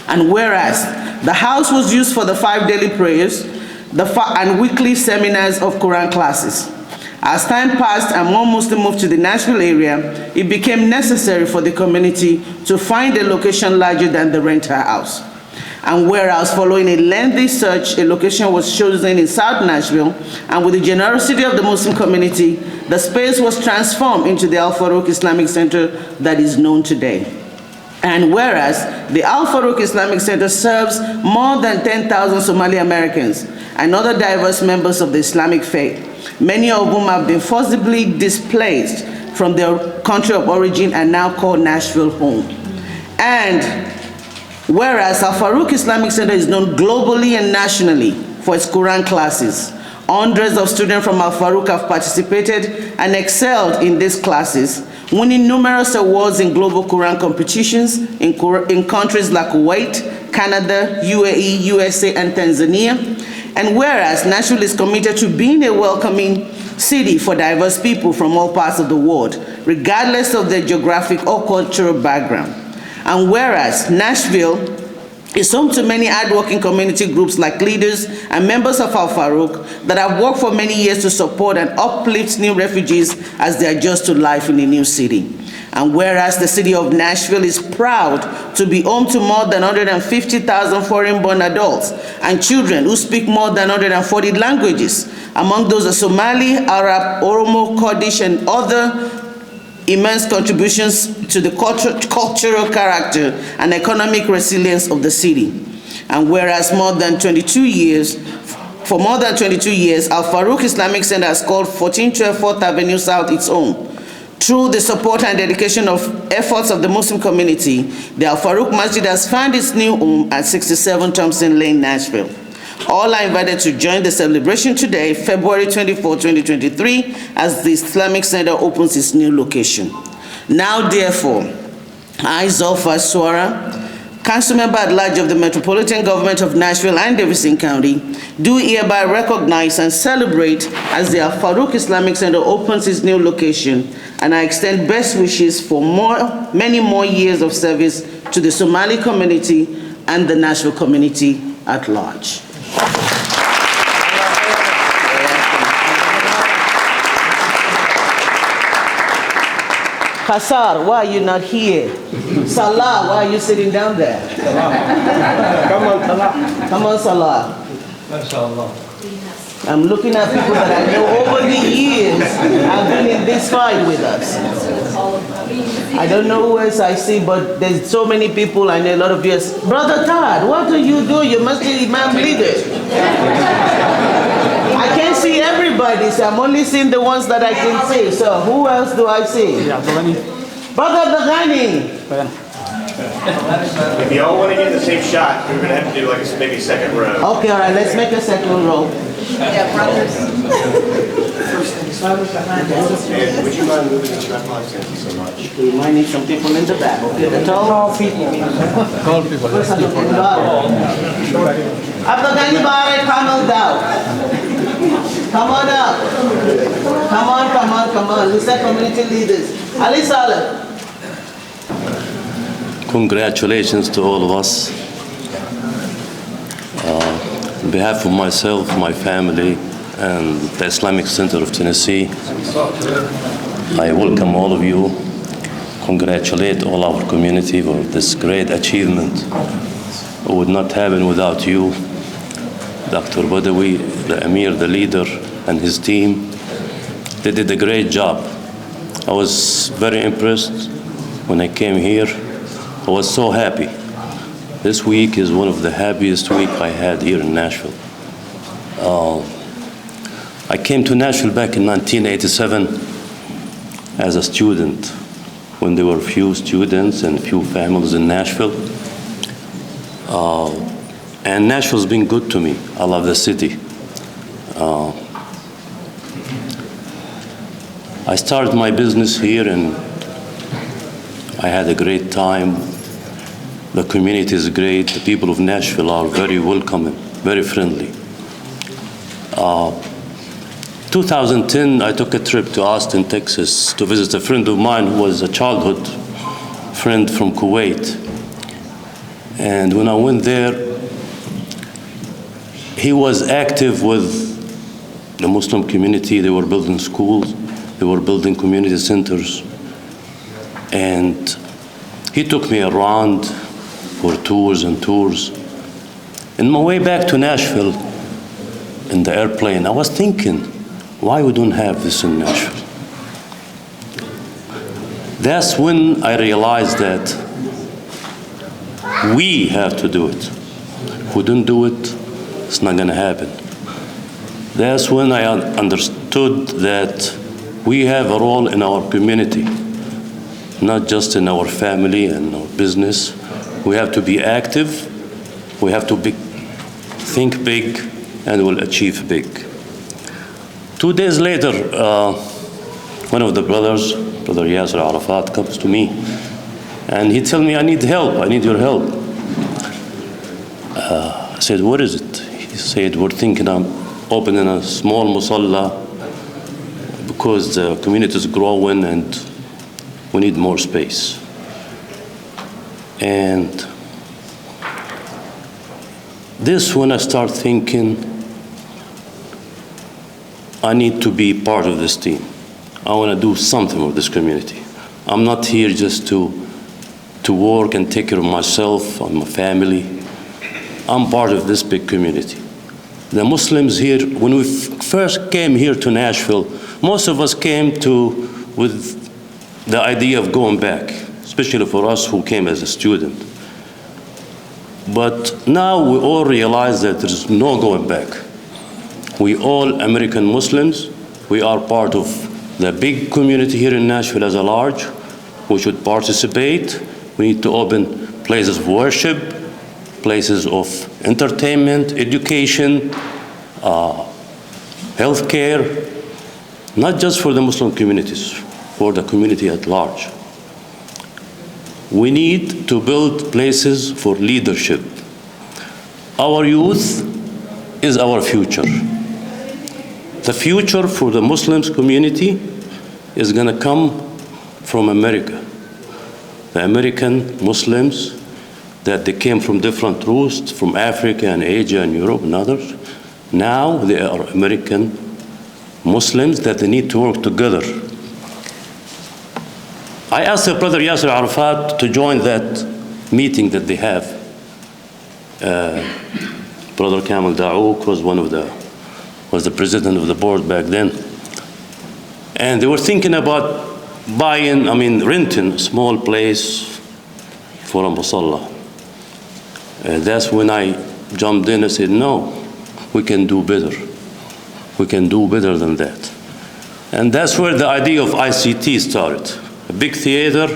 And whereas the house was used for the 5 daily prayers and weekly seminars of Quran classes. As time passed and more Muslims moved to the Nashville area, it became necessary for the community to find a location larger than the rental house. And whereas following a lengthy search, a location was chosen in South Nashville, and with the generosity of the Muslim community, the space was transformed into the Al Farooq Islamic Center that is known today. And whereas the Al Farooq Islamic Center serves more than 10,000 Somali Americans and other diverse members of the Islamic faith, many of whom have been forcibly displaced from their country of origin and now call Nashville home. And whereas Al Farooq Islamic Center is known globally and nationally for its Quran classes, hundreds of students from Al Farooq have participated and excelled in these classes, winning numerous awards in global Quran competitions in countries like Kuwait, Canada, UAE, USA, and Tanzania. And whereas Nashville is committed to being a welcoming city for diverse people from all parts of the world, regardless of their geographic or cultural background. And whereas Nashville is home to many hardworking community groups like leaders and members of Al Farooq that have worked for many years to support and uplift new refugees as they adjust to life in a new city. And whereas the city of Nashville is proud to be home to more than 150,000 foreign-born adults and children who speak more than 140 languages. Among those are Somali, Arab, Oromo, Kurdish, and other immense contributions to the cultural character and economic resilience of the city. And whereas for more than 22 years, Al Farooq Islamic Center has called 1412 4th Avenue South its home. Through the support and dedication of efforts of the Muslim community, the Al Farooq Masjid has found its new home at 67 Thompson Lane, Nashville. All are invited to join the celebration today, February 24, 2023, as the Islamic Center opens its new location. Now, therefore, I, Zulfa Swara, Council Member at Large of the Metropolitan Government of Nashville and Davidson County, do hereby recognize and celebrate as the Al Farooq Islamic Center opens its new location, and I extend best wishes for many more years of service to the Somali community and the Nashville community at large. Hassar, why are you not here? Salah, why are you sitting down there? Come on, Salah. Come on, Salah. I'm looking at people that I know over the years have been in this fight with us. I don't know who else I see, but there's so many people. I know a lot of you. Brother Todd, what do? You must be Imam leader. I can't see everybody, so I'm only seeing the ones that I can see. So who else do I see? Brother Abdul If you all want to get the same shot, we're going to have to do like maybe a second row. Okay, all right, let's make a second row. Yeah, brothers. And would you mind moving the strap line? Thank you so much. We might need some people in the back. Okay, the tall people. Tall people. Abdul Ghani Bare, come on down. Come on up. Come on. Mr. Community leaders. Ali Saleh. Congratulations to all of us. On behalf of myself, my family, and the Islamic Center of Tennessee, I welcome all of you, congratulate all our community for this great achievement. It would not happen without you, Dr. Badawi, the Amir, the leader, and his team. They did a great job. I was very impressed when I came here. I was so happy. This week is one of the happiest weeks I had here in Nashville. I came to Nashville back in 1987 as a student when there were few students and few families in Nashville. And Nashville's been good to me. I love the city. I started my business here and I had a great time. The community is great. The people of Nashville are very welcoming, very friendly. 2010, I took a trip to Austin, Texas to visit a friend of mine who was a childhood friend from Kuwait. And when I went there, he was active with the Muslim community. They were building schools. They were building community centers. And he took me around for tours and tours. In my way back to Nashville, in the airplane, I was thinking, why we don't have this in Nashville? That's when I realized that we have to do it. If we don't do it, it's not gonna happen. That's when I understood that we have a role in our community, not just in our family and our business. We have to be active, we have to think big, and we'll achieve big. 2 days later, one of the brothers, Brother Yasser Arafat, comes to me, and he tells me, I need help, I need your help. I said, what is it? said we're thinking of opening a small musalla because the community is growing and we need more space. And this, when I start thinking, I need to be part of this team. I want to do something with this community. I'm not here just to work and take care of myself and my family. I'm part of this big community. The Muslims here, when we first came here to Nashville, most of us came with the idea of going back, especially for us who came as a student. But now we all realize that there's no going back. We all American Muslims, we are part of the big community here in Nashville as a large. We should participate. We need to open places of worship, places of entertainment, education, healthcare, not just for the Muslim communities, for the community at large. We need to build places for leadership. Our youth is our future. The future for the Muslims community is going to come from America. The American Muslims, that they came from different roots, from Africa and Asia and Europe and others. Now they are American Muslims that they need to work together. I asked Brother Yasser Arafat to join that meeting that they have. Brother Kamal Daouk was the president of the board back then. And they were thinking about renting a small place for a musalla. That's when I jumped in and said, no, we can do better. We can do better than that. And that's where the idea of ICT started. A big theater.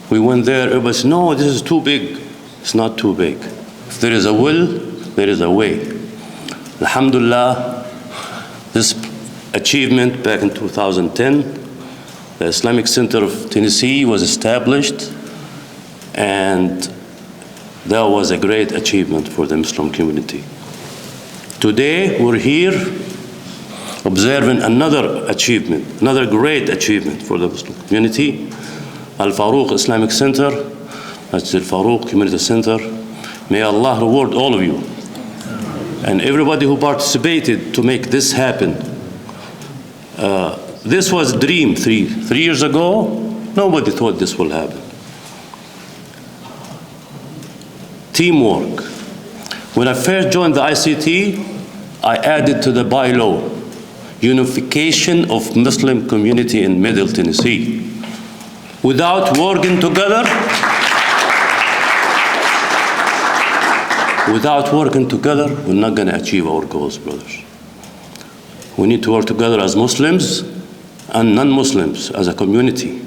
We went there, everybody said, no, this is too big. It's not too big. If there is a will, there is a way. Alhamdulillah, this achievement back in 2010, the Islamic Center of Tennessee was established, and that was a great achievement for the Muslim community. Today, we're here observing another achievement, another great achievement for the Muslim community, Al Farooq Islamic Center, Masjid Al Farooq Community Center. May Allah reward all of you and everybody who participated to make this happen. This was a dream 3 years ago. Nobody thought this will happen. Teamwork. When I first joined the ICT, I added to the bylaw unification of Muslim community in Middle Tennessee. Without working together, we're not going to achieve our goals, brothers. We need to work together as Muslims and non-Muslims as a community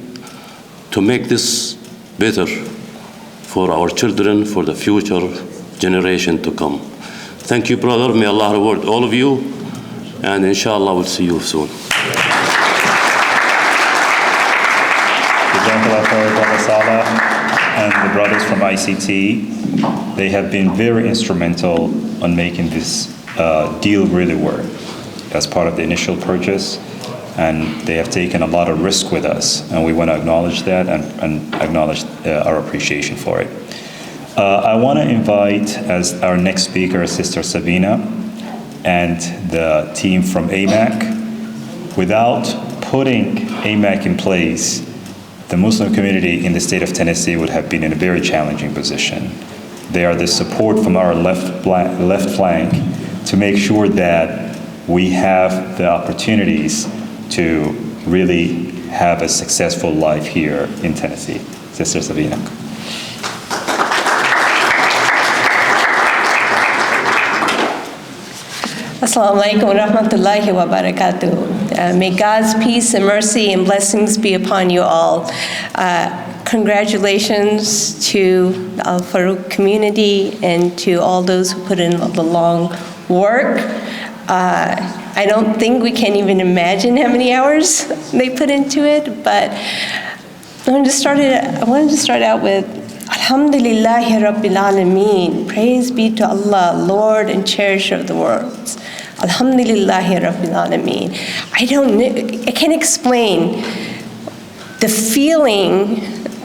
to make this better for our children, for the future generation to come. Thank you, brother. May Allah reward all of you. And inshallah, we'll see you soon. Jazakallah khair, Brother Salah, and the brothers from ICT. They have been very instrumental on making this deal really work as part of the initial purchase. And they have taken a lot of risk with us. And we want to acknowledge that and acknowledge our appreciation for it. I want to invite as our next speaker, Sister Sabina, and the team from AMAC. Without putting AMAC in place, the Muslim community in the state of Tennessee would have been in a very challenging position. They are the support from our left flank to make sure that we have the opportunities to really have a successful life here in Tennessee. Sister Sabina. Assalamu alaikum wa rahmatullahi wa barakatuh. May God's peace and mercy and blessings be upon you all. Congratulations to the Al Farooq community and to all those who put in the long work. I don't think we can even imagine how many hours they put into it, but I wanted to start out with Alhamdulillahi Rabbil Alameen. Praise be to Allah, Lord and cherisher of the worlds. Alhamdulillahi Rabbil Alameen. I can't explain the feeling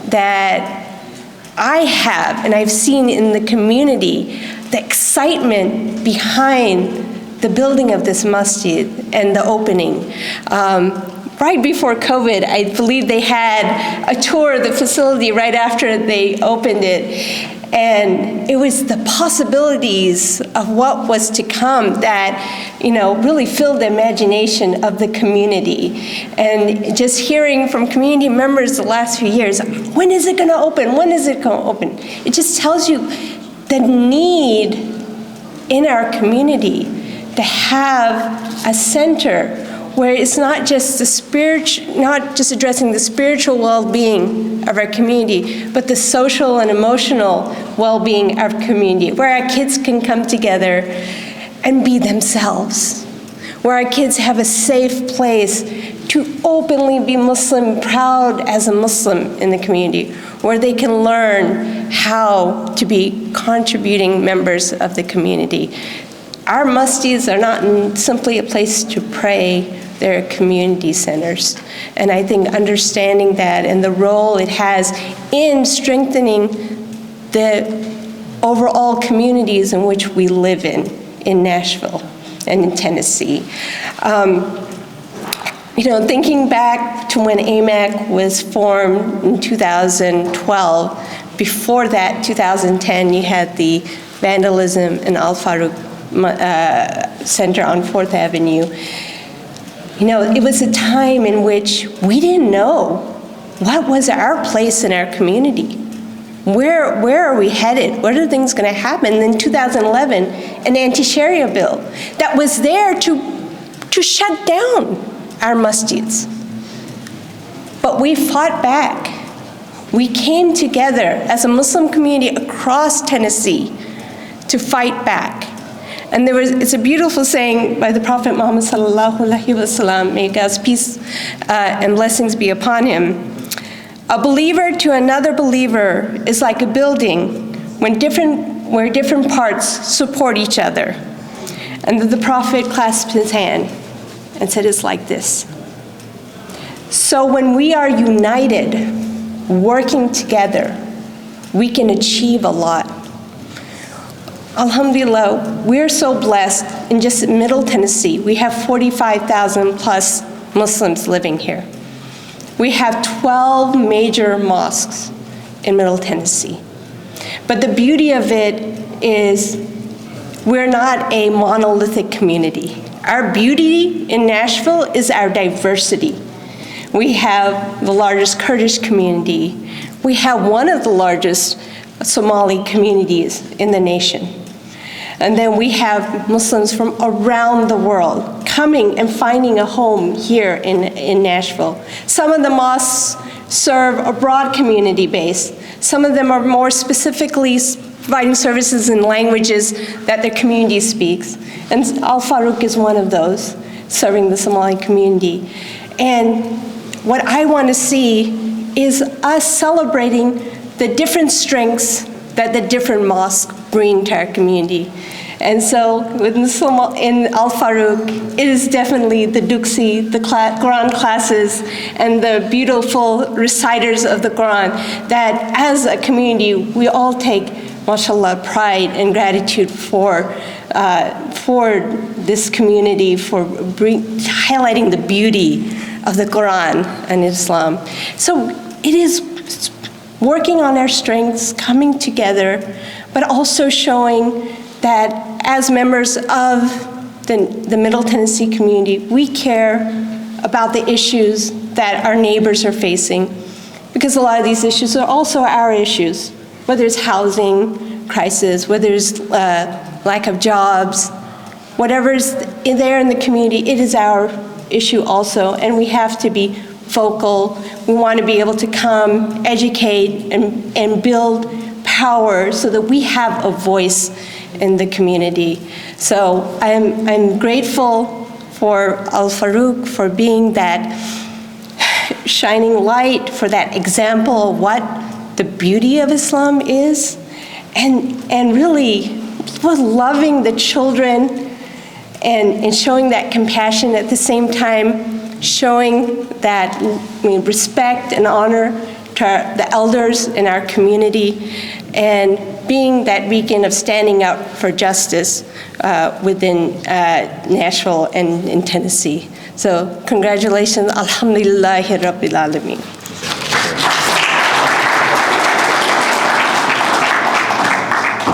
that I have and I've seen in the community, the excitement behind the building of this masjid and the opening. Right before COVID, I believe they had a tour of the facility right after they opened it. And it was the possibilities of what was to come that, really filled the imagination of the community. And just hearing from community members the last few years, when is it going to open? When is it going to open? It just tells you the need in our community to have a center where it's not just addressing the spiritual well-being of our community, but the social and emotional well-being of our community, where our kids can come together and be themselves, where our kids have a safe place to openly be Muslim, proud as a Muslim in the community, where they can learn how to be contributing members of the community. Our masjids are not simply a place to pray, they're community centers. And I think understanding that and the role it has in strengthening the overall communities in which we live in Nashville and in Tennessee. Thinking back to when AMAC was formed in 2012, before that, 2010, you had the vandalism in Al Farooq Center on 4th Avenue. It was a time in which we didn't know what was our place in our community. Where are we headed? What are things going to happen? And in 2011, an anti-Sharia bill that was there to shut down our masjids. But we fought back. We came together as a Muslim community across Tennessee to fight back. And it's a beautiful saying by the Prophet Muhammad sallallahu alaihi wasallam, may God's peace and blessings be upon him. A believer to another believer is like a building where different parts support each other. And the Prophet clasped his hand and said, it's like this. So when we are united, working together, we can achieve a lot. Alhamdulillah, we're so blessed in just Middle Tennessee. We have 45,000 plus Muslims living here. We have 12 major mosques in Middle Tennessee. But the beauty of it is we're not a monolithic community. Our beauty in Nashville is our diversity. We have the largest Kurdish community. We have one of the largest Somali communities in the nation. And then we have Muslims from around the world coming and finding a home here in Nashville. Some of the mosques serve a broad community base. Some of them are more specifically providing services in languages that their community speaks. And Al Farooq is one of those, serving the Somali community. And what I want to see is us celebrating the different strengths that the different mosques bring to our community. And so in Al Farooq, it is definitely the Duksi, the Quran classes, and the beautiful reciters of the Quran that as a community, we all take, mashallah, pride and gratitude for this community, for highlighting the beauty of the Quran and Islam. So it is working on our strengths, coming together, but also showing that as members of the Middle Tennessee community, we care about the issues that our neighbors are facing, because a lot of these issues are also our issues, whether it's housing crisis, whether it's lack of jobs, whatever is there in the community, it is our issue also, and we have to be vocal. We want to be able to come, educate, and build power so that we have a voice in the community. So I'm grateful for Al Farooq for being that shining light, for that example of what the beauty of Islam is, and really loving the children and showing that compassion at the same time, showing that respect and honor to the elders in our community, and being that beacon of standing up for justice within Nashville and in Tennessee. So congratulations, alhamdulillahi rabbil alameen.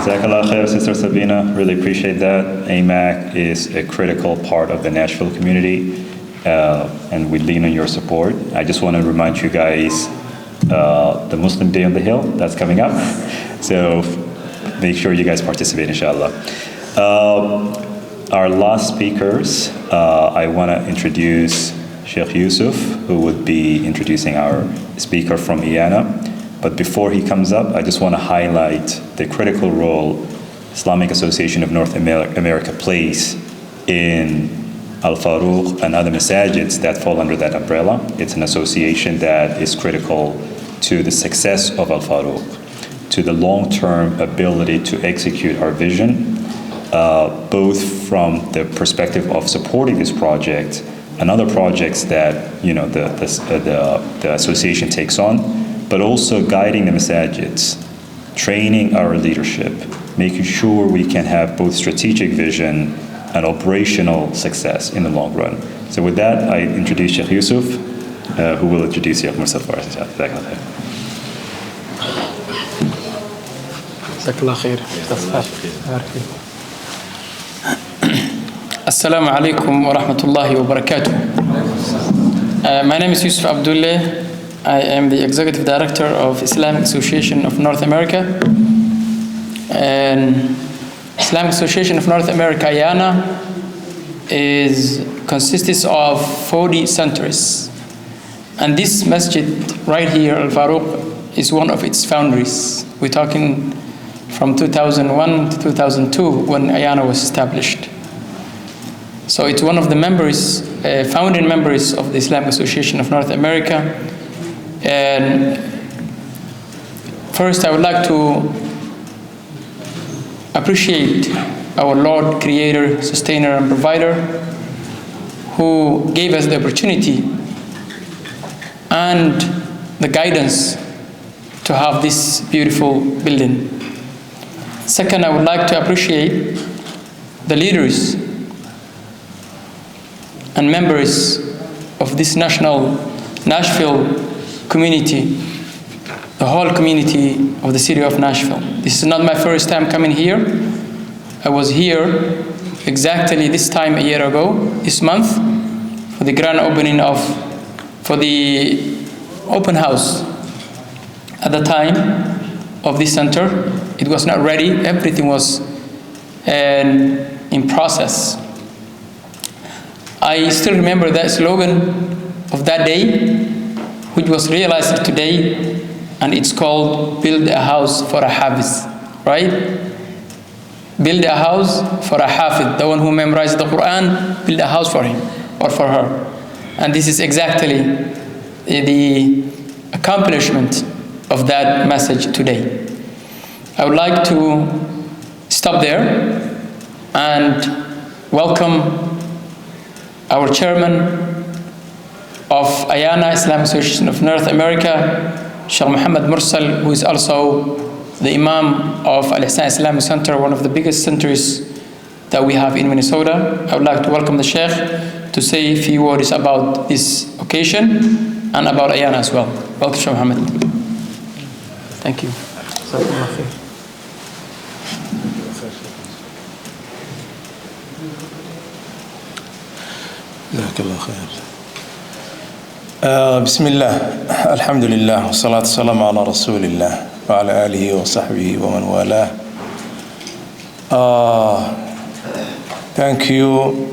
Jazakallah khair, Sister Sabina. Really appreciate that. AMAC is a critical part of the Nashville community, and we lean on your support. I just want to remind you guys, the Muslim Day on the Hill, that's coming up. So make sure you guys participate, inshallah. Our last speakers, I want to introduce Sheikh Yusuf, who would be introducing our speaker from IANA. But before he comes up, I just want to highlight the critical role Islamic Association of North America plays in Al Farooq and other masajids that fall under that umbrella. It's an association that is critical to the success of Al Farooq, to the long-term ability to execute our vision, both from the perspective of supporting this project and other projects that the association takes on, but also guiding the masajids, training our leadership, making sure we can have both strategic vision and operational success in the long run. So with that, I introduce Sheikh Yusuf, who will introduce Sheikh Mustafa. Assalamu alaikum wa rahmatullahi wa barakatuh. My name is Yusuf Abdullah. I am the Executive Director of Islamic Association of North America. And Islamic Association of North America, IANA, consists of 40 centers. And this masjid right here, Al Farooq, is one of its foundries. We're talking from 2001 to 2002 when IANA was established. So it's one of the members, founding members of the Islamic Association of North America. And first, I would like to appreciate our Lord, Creator, Sustainer, and Provider, who gave us the opportunity and the guidance to have this beautiful building. Second, I would like to appreciate the leaders and members of this Nashville community, the whole community of the city of Nashville. This is not my first time coming here. I was here exactly this time a year ago, this month, for the grand opening for the open house. At the time of this center, it was not ready. Everything was in process. I still remember that slogan of that day, which was realized today, and it's called "Build a House for a Hafiz," right? Build a house for a Hafiz, the one who memorized the Quran. Build a house for him or for her, and this is exactly the accomplishment of that message today. I would like to stop there and welcome our chairman of IANA, Islamic Association of North America, Sheikh Muhammad Mursal, who is also the Imam of Al-Ihsan Islamic Center, one of the biggest centers that we have in Minnesota. I would like to welcome the Sheikh to say a few words about this occasion and about IANA as well. Welcome, Sheikh Muhammad. Thank you. بسم الله الحمد لله والصلاة والسلام على رسول الله وعلى آله وصحبه ومن والاه. Thank you.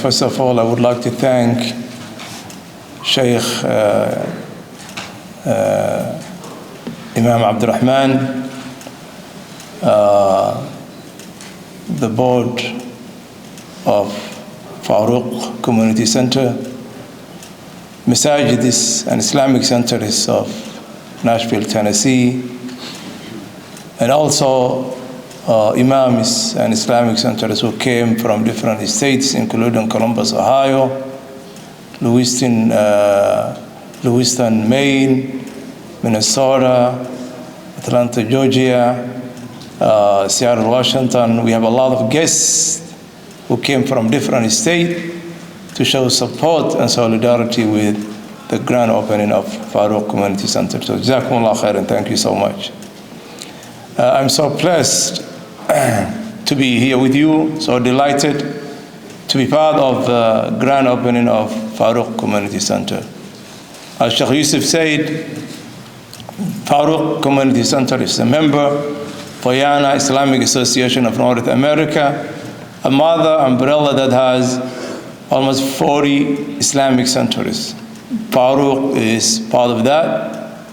First of all, I would like to thank Sheikh Imam Abdul Rahman, the board of Farooq Community Center. Masjid is an Islamic center is of Nashville, Tennessee, and also imams and Islamic centers who came from different states, including Columbus, Ohio, Lewiston, Maine, Minnesota, Atlanta, Georgia, Seattle, Washington. We have a lot of guests who came from different states to show support and solidarity with the grand opening of Farooq Community Center. So Jazakumullah khair, and thank you so much. I'm so blessed to be here with you, so delighted to be part of the grand opening of Farooq Community Center. As Sheikh Yusuf said, Farooq Community Center is a member for Yana Islamic Association of North America, a mother umbrella that has almost 40 Islamic centers. Farooq is part of that.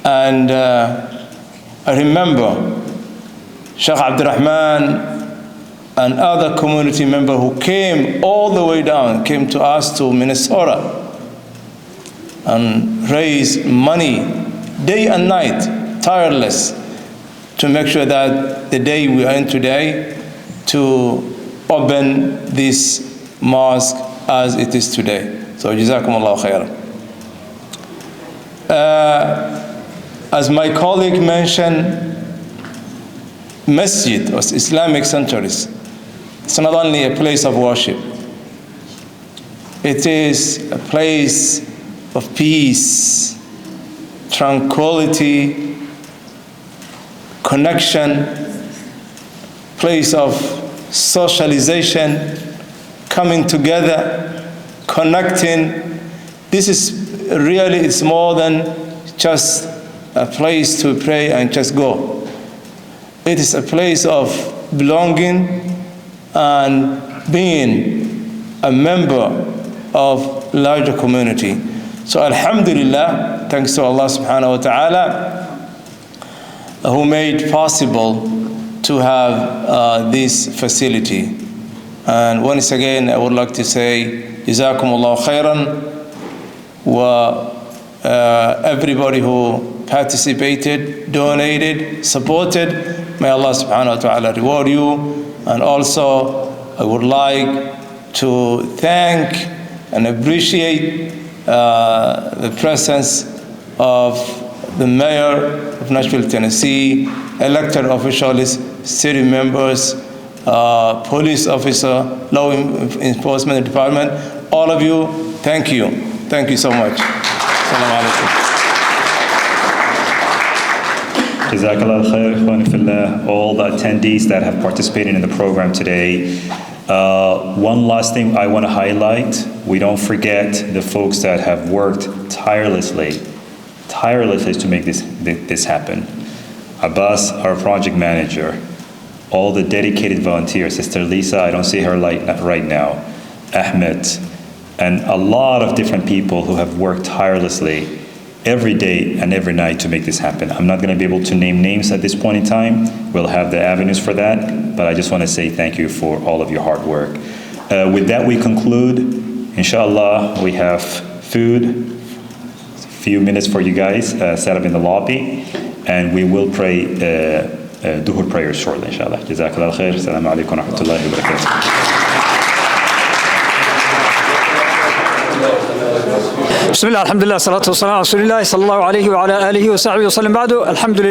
And I remember Sheikh Abdurrahman and other community members who came all the way down, came to us to Minnesota and raised money day and night, tireless, to make sure that the day we are in today, to open this mosque as it is today. So Jazakumullah khairan. As my colleague mentioned, Masjid or Islamic centers, it's not only a place of worship, it is a place of peace, tranquility, connection, place of socialization, coming together, connecting. This is really, it's more than just a place to pray and just go. It is a place of belonging and being a member of larger community. So alhamdulillah, thanks to Allah subhanahu wa ta'ala, who made possible to have this facility. And once again, I would like to say, Jazakumullah khairan, wa everybody who participated, donated, supported, may Allah subhanahu wa ta'ala reward you. And also, I would like to thank and appreciate the presence of the mayor of Nashville, Tennessee, elected officials, city members, police officer, law enforcement department, all of you, thank you. Thank you so much. Assalamu alaikum. Jazakallah khair, ikhwani fillah, all the attendees that have participated in the program today. One last thing I want to highlight, we don't forget the folks that have worked tirelessly to make this happen. Abbas, our project manager, all the dedicated volunteers, Sister Lisa, I don't see her right now, Ahmed, and a lot of different people who have worked tirelessly every day and every night to make this happen. I'm not going to be able to name names at this point in time. We'll have the avenues for that, but I just want to say thank you for all of your hard work. With that, we conclude. Inshallah, we have food, a few minutes for you guys set up in the lobby, and we will pray duhur prayers shortly, inshallah. Jazakallah khair. Assalamu alaikum wa rahmatullahi wa barakatuh. بسم الله الحمد لله الصلاة والسلام على رسول الله صلى الله عليه وعلى آله وصحبه وسلم بعد الحمد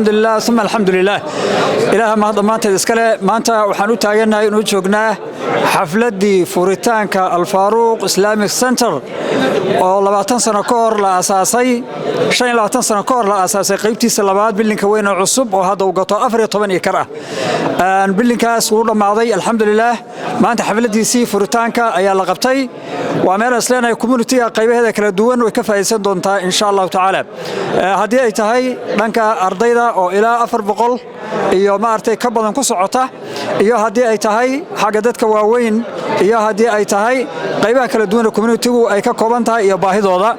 لله ثم الحمد لله إله ما أنت إسكاله ما أنت وحنو تاجنا نوجهنا حفلة دي فوريتانك الفاروق إسلامي سنتر والله سنة كور لأساسي شيء لا سنة كور لأساسي قيبتي سلامات بلينك وين عصب وهذا وقطع أفريقيا طبعا يكره بلينك سورة معضي الحمد لله ما أنت حفلة دي سي فوريتانك أيا لقبتي وعمل أسلنا يكملتي قيبه هذا كلا دوان وكفايسان دونتا إن شاء الله تعالى هذه أي تهي لأنك أرضيدا أو إلى أفر بقول iyo maartay ka badan ku socota iyo hadii ay tahay xagadadka waaweyn iyo haddii ay tahay qaybaha kala duwan ee community-gu ay ka kooban tahay iyo baahidooda.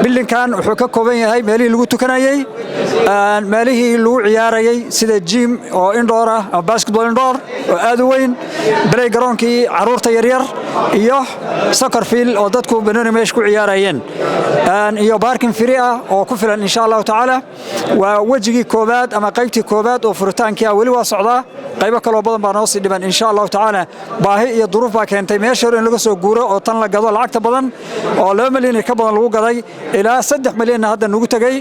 Buildingkan wuxuu ka kooban yahay meelihii lagu tukanayay, meelihii lagu ciyaarayay sida gym oo indoor ah ama basketball indoor oo aad u weyn, playgroundkii carruurta yaryar iyo soccer field oo dadku banooni meesha ku ciyaarayeen, iyo parking free ah oo ku filan insha Allah taala. waa wajigii koobaad ama qaybtii koobaad oo furitaankii wali waa socdaa. qaybo kale oo badan baa noo sii dhiban insha Allah taala. baahi iyo duruuf baa keentay meesha in laga soo guuro oo tan la gado lacagta badan oo 2 milyan ka badan lagu gaday ilaa 3 milyan hadda nagu tagay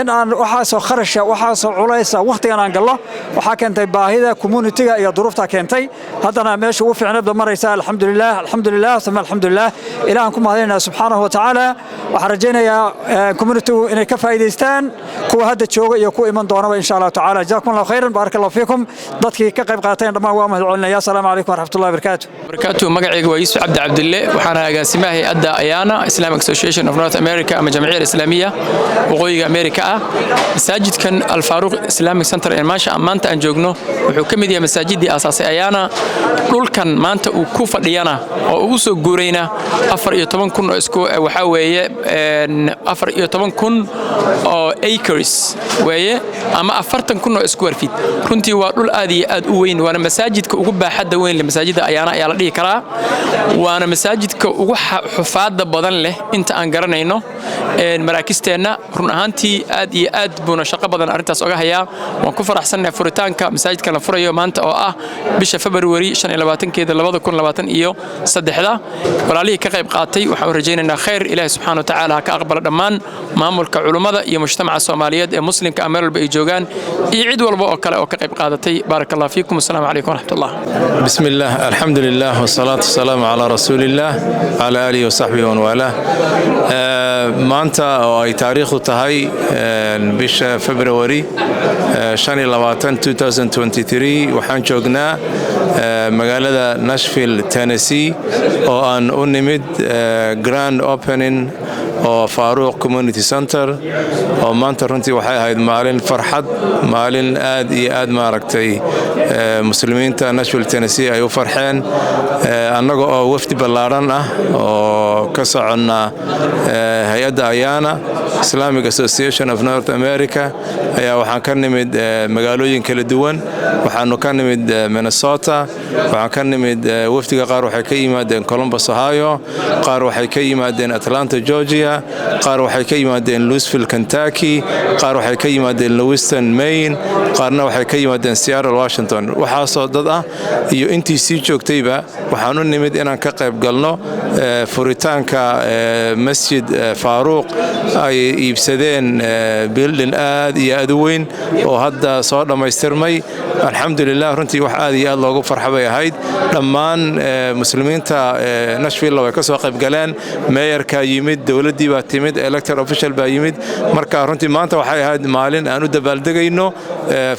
in aan waxaasoo kharasha waxaasoo culaysa waqtigan aan gallo waxaa keentay baahida community-ga iyo duruufta keentay. haddana meesha ugu fiicnada maraysa alxamdulillah thumma alxamdulillah. ilaahan ku mahadinaynaa subxaanahu wa tacaala. waxaan rajaynayaa community-gu inay ka faa'iidaystaan kuwa hadda jooga iyo kuwa iman doonaba insha Allah tacaala. jazaakumullahu khayran, barakallahu fiikum. dadkii ka qayb qaateen dhammaan waa mahadcelinaya. assalaamu calaykum waraxmatullahi wabarakaatuh. magacayga waa Yuusuf Cabdi Cabdille, waxaana agaasimaha hay'adda AYANA Islamic Association of North America ama jamciyadda islaamiya waqooyiga Ameerika ah. masaajidkan Al Farooq Islamic Center ee maanta aan joogno wuxuu ka mid yahay masaajidii aasaasay AYANA. dhulkan maanta uu ku fadhiyana oo ugu soo guurayna 14,000 oo isku waxa weeye 14,000 oo acres weeye ama 40,000 oo square feet. runtii waa dhul aad iyo aad u weyn, waana masaajidka ugu baaxadda weyn leh masaajidda AYANA ayaa la dhihi karaa. waana masaajidka ugu xufaadda badan leh inta aan garanayno maraakisteena. run ahaantii aad iyo aad buuna shaqo badan arrintaas oga hayaa. waan ku faraxsanahay furitaanka masaajidkan la furayo maanta oo ah bisha February 25keeda 2023. walaalihii ka qayb qaatay waxaan rajaynaynaa khayr. ilaahay subxaanahu wa tacaala ka aqbala dhammaan maamulka culimada iyo mujtamaca Soomaaliyeed ee muslimka meel walba ay joogaan iyo cid walba oo kale oo ka qayb qaadatay. barakallahu fiikum. assalaamu calaykum waraxmatullah. bismillah, alxamdulillah, wasalaatu wasalaamu calaa rasuulillah calaa aalihi wasaxbihi waman waalaah. maanta oo ay taariikhdu tahay bisha February 25, 2023 waxaan joognaa magaalada Nashville, Tennessee oo aan u nimid grand opening oo Farooq Community Center oo maanta runtii waxay ahayd maalin farxad, maalin aad iyo aad maaragtay muslimiinta Nashville, Tennessee ay u farxeen. annaga oo wafdi ballaaran ah oo ka soconna hay'adda AYANA Islamic Association of North America ayaa waxaan ka nimid magaalooyin kala duwan. waxaanu ka nimid Minnesota, waxaan ka nimid wafdiga qaar waxay ka yimaadeen Columbus, Ohio, qaar waxay ka yimaadeen Atlanta, Georgia, qaar waxay ka yimaadeen Louisville, Kentucky, qaar waxay ka yimaadeen Lewiston, Maine, qaarna waxay ka yimaadeen Seattle, Washington. waxaasoo dad ah iyo intii sii joogtayba waxaan u nimid inaan ka qayb galno furitaanka Masjid Farooq. ay iibsadeen building aad iyo aad u weyn oo hadda soo dhammaystirmay. alxamdulillah, runtii wax aad iyo aad loogu farxay ahayd. dhammaan muslimiinta Nashville way ka soo qayb galeen. mayorka yimid, dawladdii baa timid, elected official baa yimid. marka runtii maanta waxay ahayd maalin aan u dabaaldegayno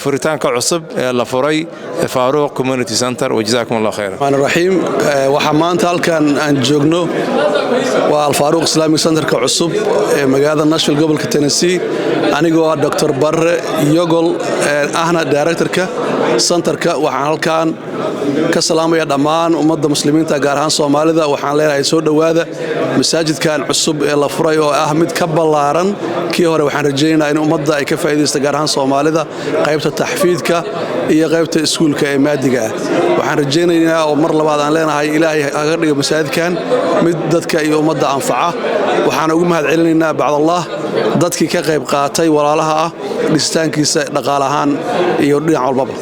furitaanka cusub ee la furay Farooq Community Center. wajazaakumullahu khayran. raxiim. waxaa maanta halkan aan joogno waa Al Farooq Islamic Centerka cusub ee magaalada Nashville, gobolka Tennessee. anigoo ah Dr. Barre Yogol ahna directorka centerka. waxaan halkan ka salaamaya dhammaan ummadda muslimiinta gaar ahaan Soomaalida. waxaan leenahay soo dhawaada masaajidkan cusub ee la furay oo ah mid ka ballaaran kii hore. waxaan rajaynaynaa in ummadda ay ka faa'iideysto gaar ahaan Soomaalida qaybta taxfiidka iyo qaybta iskuulka ee maadiga ah. waxaan rajaynaynaa oo mar labaad aan leenahay ilaahay aga dhigo masaajidkan mid dadka iyo ummadda anfaca. waxaan ugu mahadcelinaynaa bacdallah dadkii ka qayb qaatay walaalaha ah dhisitaankiisa dhaqaalahaan iyo dhinac walbaba.